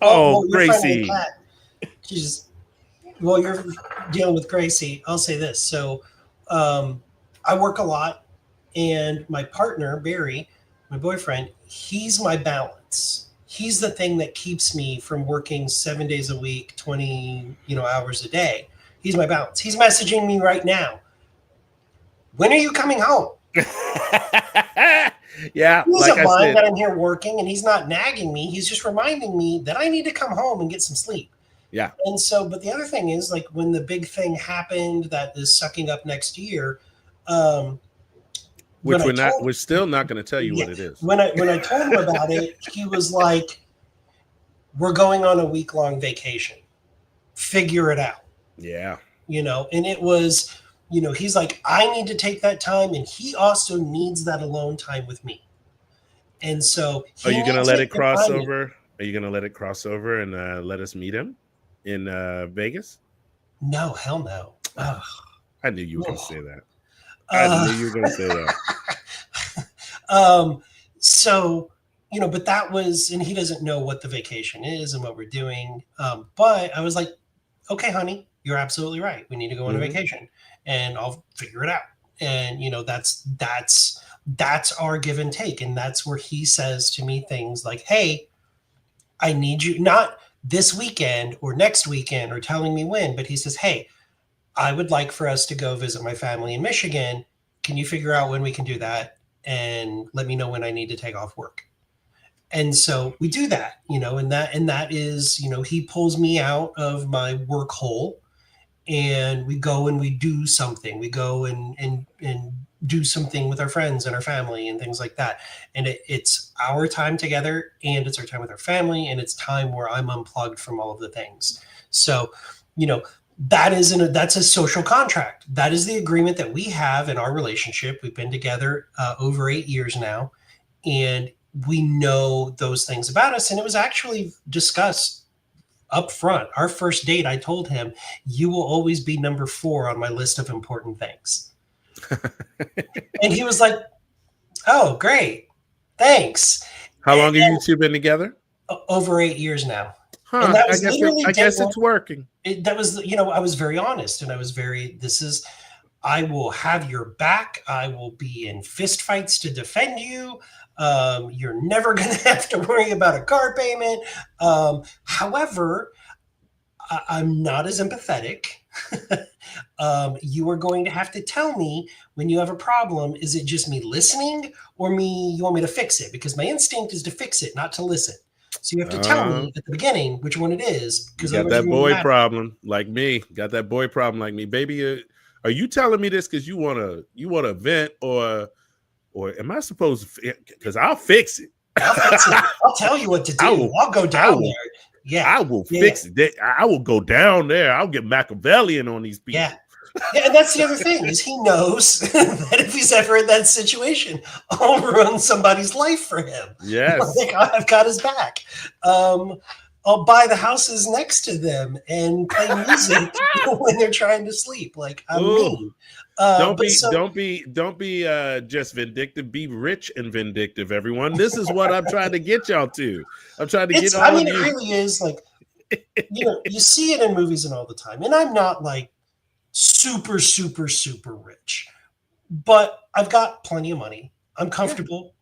Gracie. You're dealing with Gracie. I'll say this. So I work a lot, and my partner, Barry, my boyfriend, he's my balance. He's the thing that keeps me from working 7 days a week, 20 hours a day. He's my balance. He's messaging me right now. When are you coming home? Yeah. He doesn't mind that I'm here working, and he's not nagging me. He's just reminding me that I need to come home and get some sleep. Yeah. And so, but the other thing is, like, when the big thing happened that is sucking up next year, which we're still not going to tell you what it is. When I told him about it, he was like, "We're going on a week-long vacation. Figure it out." Yeah. And it was, he's like, "I need to take that time, and he also needs that alone time with me." And so, are you going to let it cross over? Are you going to let it cross over and let us meet him in Vegas? No, hell no. I knew you were going to say that. I knew you were going to say that. So, but that was, and he doesn't know what the vacation is and what we're doing. But I was like, "Okay, honey, you're absolutely right. We need to go on a vacation, and I'll figure it out." And, that's our give and take. And that's where he says to me things like, "Hey, I need you," not this weekend or next weekend or telling me when, but he says, hey, I would like for us to go visit my family in Michigan. Can you figure out when we can do that? And let me know when I need to take off work. And so we do that, and that is, he pulls me out of my work hole, and we go and we do something. We go and do something with our friends and our family and things like that. And it's our time together, and it's our time with our family, and it's time where I'm unplugged from all of the things. So, that's a social contract. That is the agreement that we have in our relationship. We've been together over 8 years now, and we know those things about us. And it was actually discussed up front. Our first date, I told him, you will always be number 4 on my list of important things. And he was like, oh, great. Thanks. How long have you two been together? Over 8 years now. Huh, and that was I guess it's working. That was, I was very honest, and I was I will have your back. I will be in fist fights to defend you. You're never going to have to worry about a car payment. However, I'm not as empathetic. You are going to have to tell me when you have a problem. Is it just me listening, or you want me to fix it? Because my instinct is to fix it, not to listen. So you have to tell me at the beginning which one it is. Because you got that boy problem like me. Got that boy problem like me, baby. Are you telling me this because you want to vent, or am I supposed to? Because I'll fix it. I'll tell you what to do. I'll go down there. Yeah, I will fix it. I will go down there. I'll get Machiavellian on these people. Yeah. And that's the other thing, is he knows that if he's ever in that situation, I'll ruin somebody's life for him. Yes. Like, I've got his back. I'll buy the houses next to them and play music when they're trying to sleep. Like, I'm mean. Don't be just vindictive. Be rich and vindictive, everyone. This is what I'm trying to get y'all to. I'm trying to get all of you. It really is like, you see it in movies and all the time. And I'm not like super, super, super rich, but I've got plenty of money. I'm comfortable,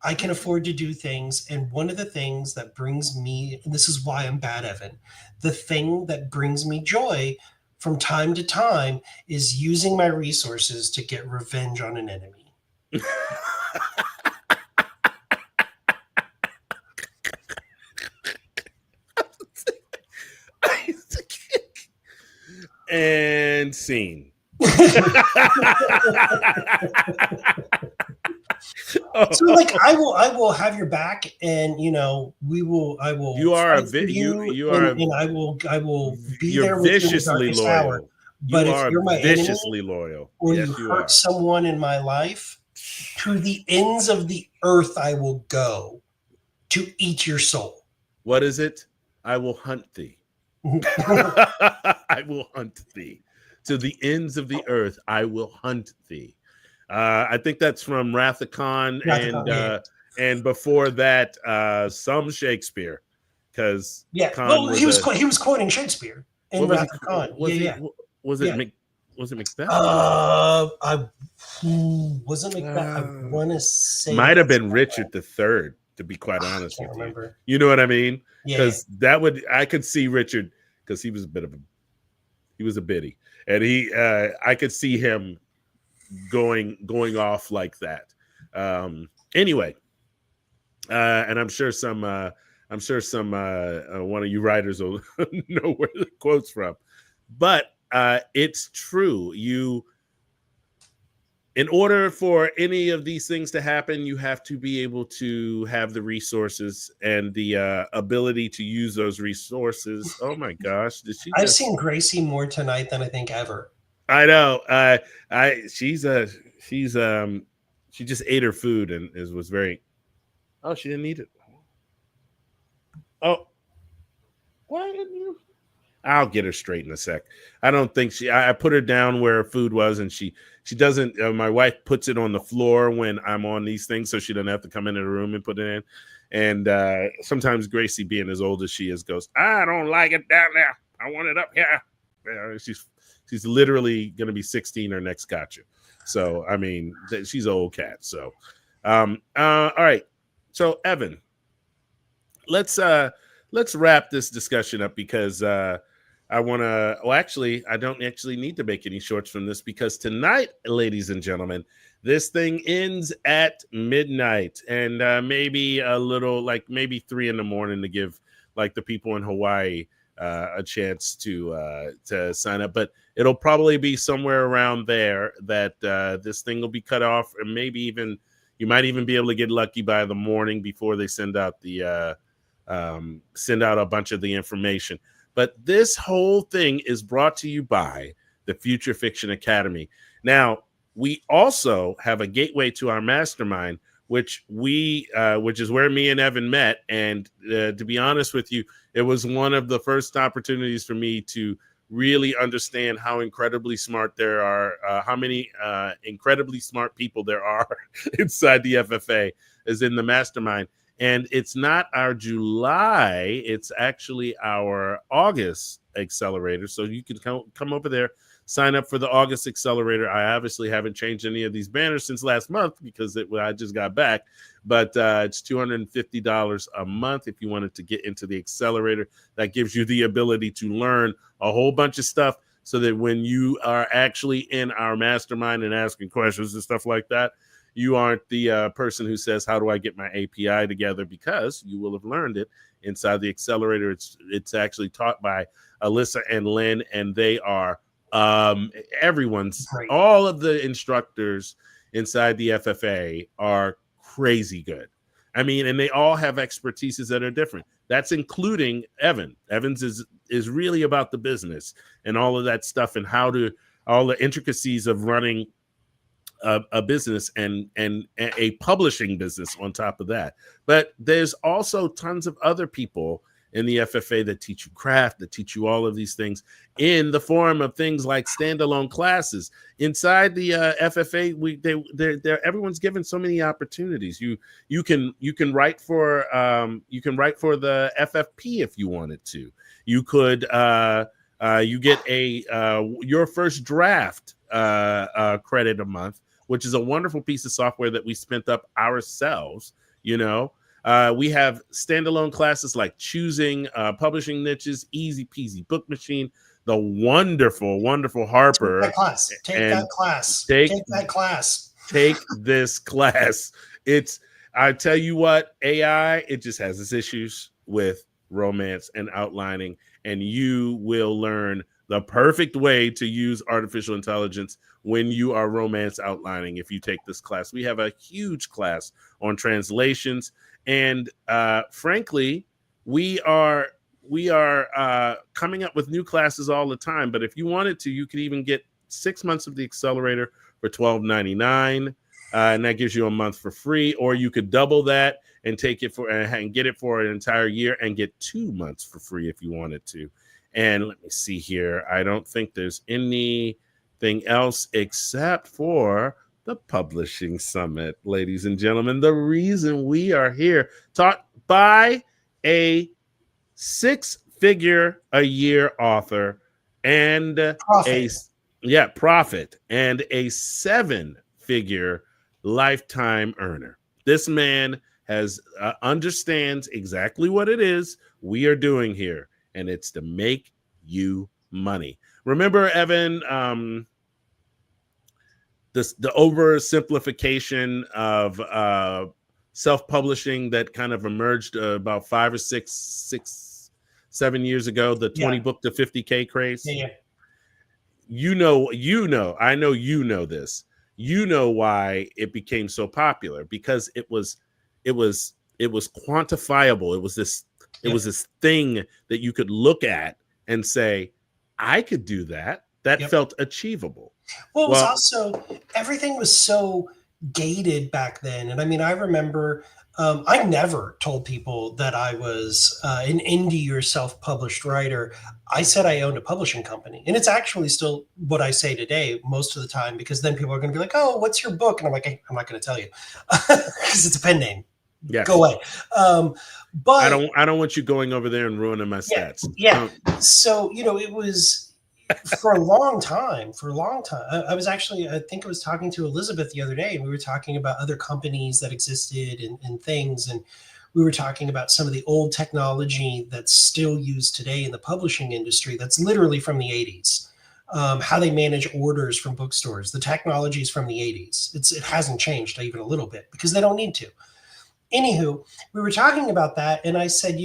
I can afford to do things. And one of the things that brings me, and this is why I'm bad, Evan, the thing that brings me joy from time to time is using my resources to get revenge on an enemy. And scene. So like I will have your back, and I will you are and I will be there with you in the darkest hour. But if you're my viciously enemy, loyal, or you hurt someone in my life, to the ends of the earth I will go to eat your soul. What is it? I will hunt thee. I will hunt thee. To the ends of the earth I will hunt thee. I think that's from Wrath of Khan, and before that, some Shakespeare, because Khan he was quoting Shakespeare in Wrath of Khan. Was it Macbeth? I wasn't Macbeth. I want to say might have been Richard III. To be quite honest with you, you know what I mean? Because I could see Richard, because he was a biddy, and I could see him going off like that. Anyway, and I'm sure some one of you writers will know where the quote's from, but it's true. In order for any of these things to happen, you have to be able to have the resources and the ability to use those resources. Oh my gosh. I've seen Gracie more tonight than I think ever. I know. She just ate her food and was very, she didn't eat it. Oh, why didn't you? I'll get her straight in a sec. I don't think I put her down where her food was, and she doesn't. My wife puts it on the floor when I'm on these things, so she doesn't have to come into the room and put it in. And sometimes Gracie, being as old as she is, goes, I don't like it down there. I want it up here. She's literally going to be 16 her next gotcha. So, I mean, she's an old cat. So, all right. So, Evan, let's let's wrap this discussion up because I want to. Well, actually, I don't actually need to make any shorts from this because tonight, ladies and gentlemen, this thing ends at midnight, and maybe a little, like maybe 3 a.m. to give like the people in Hawaii a chance to sign up. But it'll probably be somewhere around there that this thing will be cut off, and maybe even you might even be able to get lucky by the morning before they send out the send out a bunch of the information. But this whole thing is brought to you by the Future Fiction Academy. Now, we also have a gateway to our mastermind, which is where me and Evan met. And to be honest with you, it was one of the first opportunities for me to really understand how incredibly smart there are, how many incredibly smart people there are inside the FFA, is in the mastermind. And it's not our July, it's actually our August accelerator. So you can come over there, sign up for the August accelerator. I obviously haven't changed any of these banners since last month because I just got back. But it's $250 a month if you wanted to get into the accelerator. That gives you the ability to learn a whole bunch of stuff so that when you are actually in our mastermind and asking questions and stuff like that, you aren't the person who says, how do I get my API together? Because you will have learned it inside the accelerator. It's actually taught by Alyssa and Lynn, and they are everyone's Great. All of the instructors inside the FFA are crazy good. I mean, and they all have expertises that are different. That's including Evan. Evans is really about the business and all of that stuff and all the intricacies of running a business and a publishing business on top of that. But there's also tons of other people in the FFA that teach you craft, that teach you all of these things in the form of things like standalone classes. Inside the FFA, everyone's given so many opportunities. You can write for the FFP if you wanted to. You could you get your first draft credit a month, which is a wonderful piece of software that we spent up ourselves. We have standalone classes like choosing publishing niches, easy peasy book machine, the wonderful Harper. Take that class. Take this class. I tell you what, AI, it just has its issues with romance and outlining, and you will learn the perfect way to use artificial intelligence when you are romance outlining if you take this class. We have a huge class on translations, and frankly, we are coming up with new classes all the time. But if you wanted to, you could even get 6 months of the accelerator for $12.99, and that gives you a month for free. Or you could double that and take it and get it for an entire year and get 2 months for free if you wanted to. And let me see here. I don't think there's anything else except for the Publishing Summit, ladies and gentlemen. The reason we are here, taught by a 6-figure-a-year author and profit and a 7-figure lifetime earner. This man understands exactly what it is we are doing here. And it's to make you money. Remember, Evan, the oversimplification of self-publishing that kind of emerged about 5 or 6, 7 years ago, the 20 book to 50K craze. Yeah. I know you know this. You know why it became so popular, because it was quantifiable. It was this thing that you could look at and say, I could do that. That felt achievable. Well, it was also, everything was so gated back then. And I mean, I remember I never told people that I was an indie or self-published writer. I said I owned a publishing company. And it's actually still what I say today most of the time, because then people are going to be like, oh, what's your book? And I'm like, hey, I'm not going to tell you because it's a pen name. Yes. Go away. But I don't want you going over there and ruining my stats. Yeah. So, it was for a long time. I was actually, I think I was talking to Elizabeth the other day, and we were talking about other companies that existed and things. And We were talking about some of the old technology that's still used today in the publishing industry that's literally from the 80s. How they manage orders from bookstores. The technology is from the 80s. It hasn't changed even a little bit because they don't need to. Anywho, we were talking about that, and I said,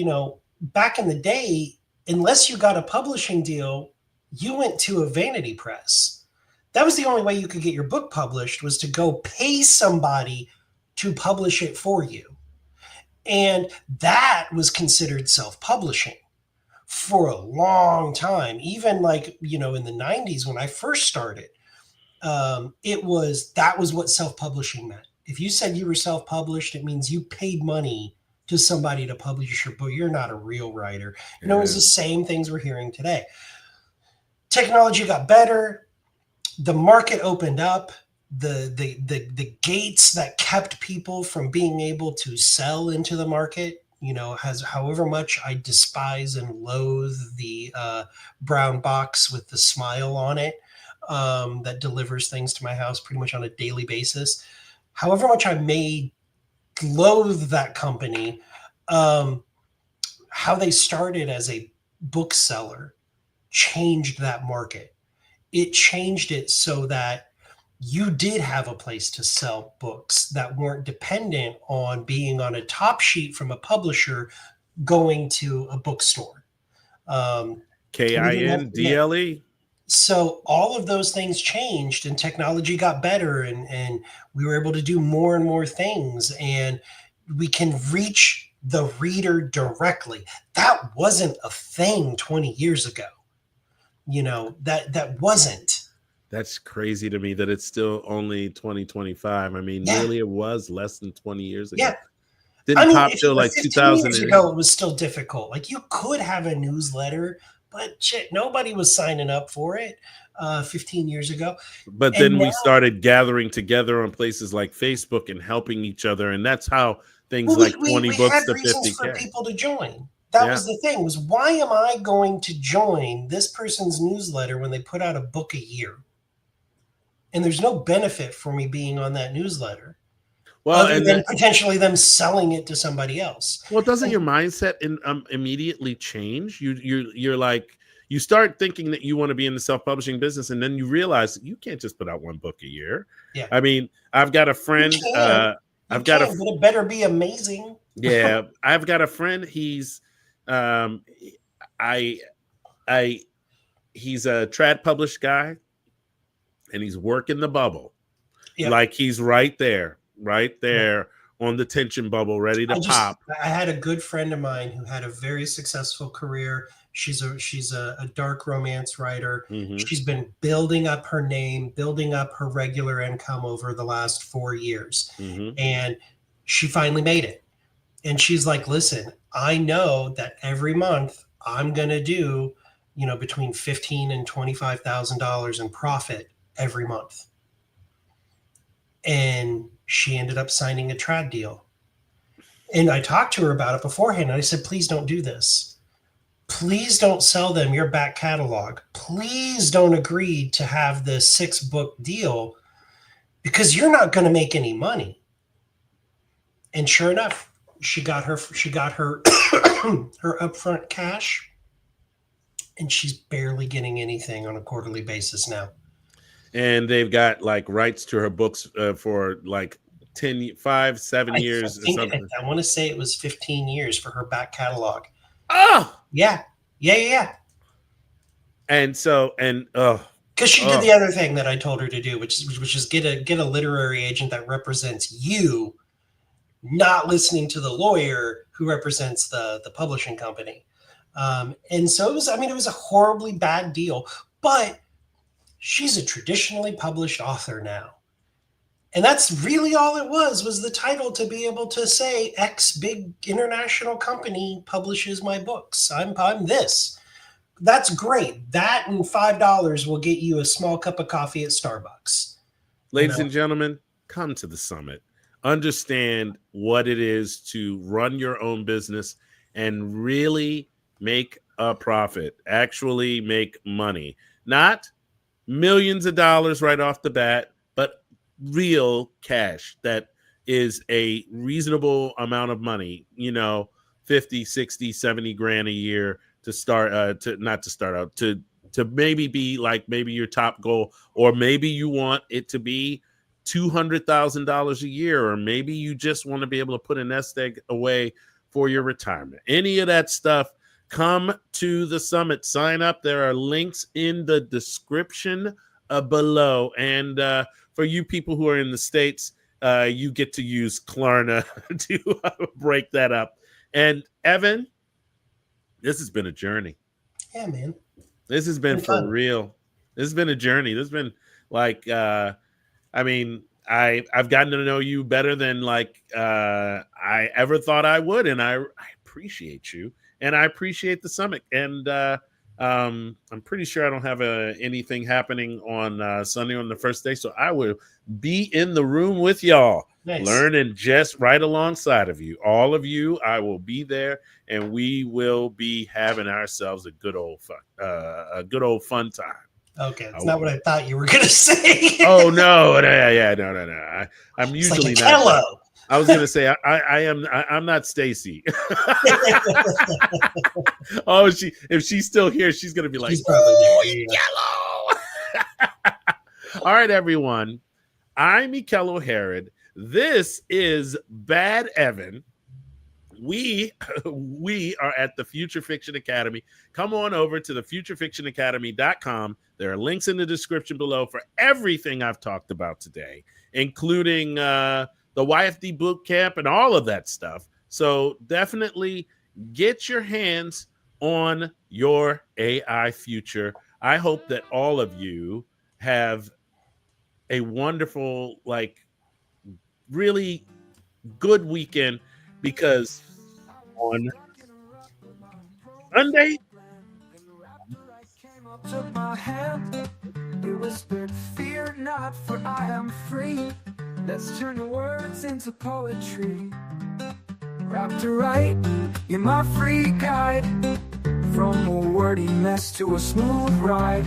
back in the day, unless you got a publishing deal, you went to a vanity press. That was the only way you could get your book published, was to go pay somebody to publish it for you. And that was considered self-publishing for a long time. Even like, in the 90s when I first started, that was what self-publishing meant. If you said you were self-published, it means you paid money to somebody to publish your book. You're not a real writer. It was the same things we're hearing today. Technology got better. The market opened up. The gates that kept people from being able to sell into the market, has, however much I despise and loathe the brown box with the smile on it, that delivers things to my house pretty much on a daily basis. However much I may loathe that company, how they started as a bookseller changed that market. It changed it so that you did have a place to sell books that weren't dependent on being on a top sheet from a publisher going to a bookstore. KINDLE. So all of those things changed and technology got better, and we were able to do more and more things, and we can reach the reader directly. That wasn't a thing 20 years ago. That wasn't. That's crazy to me that it's still only 2025. I mean, really, it was less than 20 years ago. Yeah. Didn't pop till like 2000 years ago. It was still difficult. Like, you could have a newsletter, but shit, nobody was signing up for it 15 years ago. But then we started gathering together on places like Facebook and helping each other, and that's how things like 20 books to 50K. For people to join. That was the thing, was why am I going to join this person's newsletter when they put out a book a year? And there's no benefit for me being on that newsletter. Well, other than potentially them selling it to somebody else. Well, doesn't your mindset immediately change? You're like, you start thinking that you want to be in the self-publishing business, and then you realize that you can't just put out one book a year. Yeah. I mean, I've got a friend. But it better be amazing. Yeah, I've got a friend. He's he's a trad published guy, and he's working the bubble. Yep. Like he's right there on the tension bubble, ready to pop. I had a good friend of mine who had a very successful career. She's a dark romance writer. Mm-hmm. She's been building up her name, building up her regular income over the last 4 years. Mm-hmm. And she finally made it. And she's like, listen, I know that every month I'm going to do, between $15,000 and $25,000 in profit every month. And she ended up signing a trad deal. And I talked to her about it beforehand. And I said, please don't do this. Please don't sell them your back catalog. Please don't agree to have this 6-book deal, because you're not going to make any money. And sure enough, she got her her upfront cash, and she's barely getting anything on a quarterly basis now. And they've got like rights to her books for like 7 years. I want to say it was 15 years for her back catalog. Oh, yeah. And so, because she did the other thing that I told her to do, which is get a literary agent that represents you, not listening to the lawyer who represents the publishing company. And so it was a horribly bad deal, but she's a traditionally published author now. And that's really all it was the title to be able to say X big international company publishes my books. I'm this. That's great. That and $5 will get you a small cup of coffee at Starbucks. Ladies and gentlemen, come to the summit. Understand what it is to run your own business and really make a profit, actually make money. Not millions of dollars right off the bat, but real cash that is a reasonable amount of money, 50, 60, 70 grand a year to start, to maybe be like maybe your top goal, or maybe you want it to be $200,000 a year, or maybe you just want to be able to put a nest egg away for your retirement. Any of that stuff, come to the summit, sign up. There are links in the description below. And for you people who are in the States, you get to use Klarna to break that up. And Evan, this has been a journey. Yeah, man. This has been for real. This has been a journey. This has been like, I've gotten to know you better than like I ever thought I would. And I appreciate you. And I appreciate the summit. And I'm pretty sure I don't have anything happening on Sunday on the first day. So I will be in the room with y'all, learning just right alongside of you. All of you, I will be there, and we will be having ourselves a good old fun time. Okay, that's not what I thought you were going to say. Oh, no. No. I'm usually like Ekello. Not. I was gonna say I'm not Stacy. Oh, if she's still here, she's gonna be like, she's probably there. Ekello. All right, everyone. I'm Ekello Herod. This is Bad Evan. We are at the Future Fiction Academy. Come on over to the futurefictionacademy.com. There are links in the description below for everything I've talked about today, including the YFD boot camp and all of that stuff. So definitely get your hands on your AI future. I hope that all of you have a wonderful, like, really good weekend, because on Sunday, took my hand, he whispered, "Fear not, for I am free." Let's turn the words into poetry. Wrapped to write, you're my free guide, from a wordy mess to a smooth ride.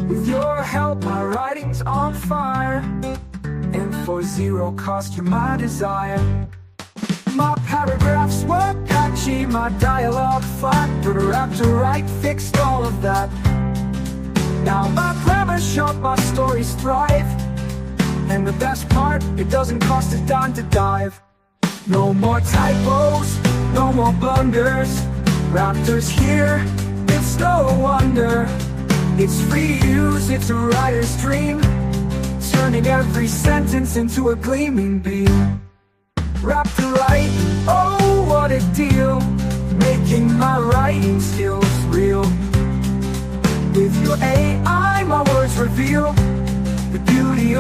With your help, my writing's on fire, and for zero cost, you're my desire. My paragraphs were catchy, my dialogue flat, but Wrapped to write fixed all of that. Now my grammar's sharp, my stories thrive, and the best part, it doesn't cost a dime to dive. No more typos, no more blunders. Raptor's here, it's no wonder. It's free use, it's a writer's dream, turning every sentence into a gleaming beam. Wrapped to write, oh what a deal, making my writing skills real. With your AI, my words reveal the beauty of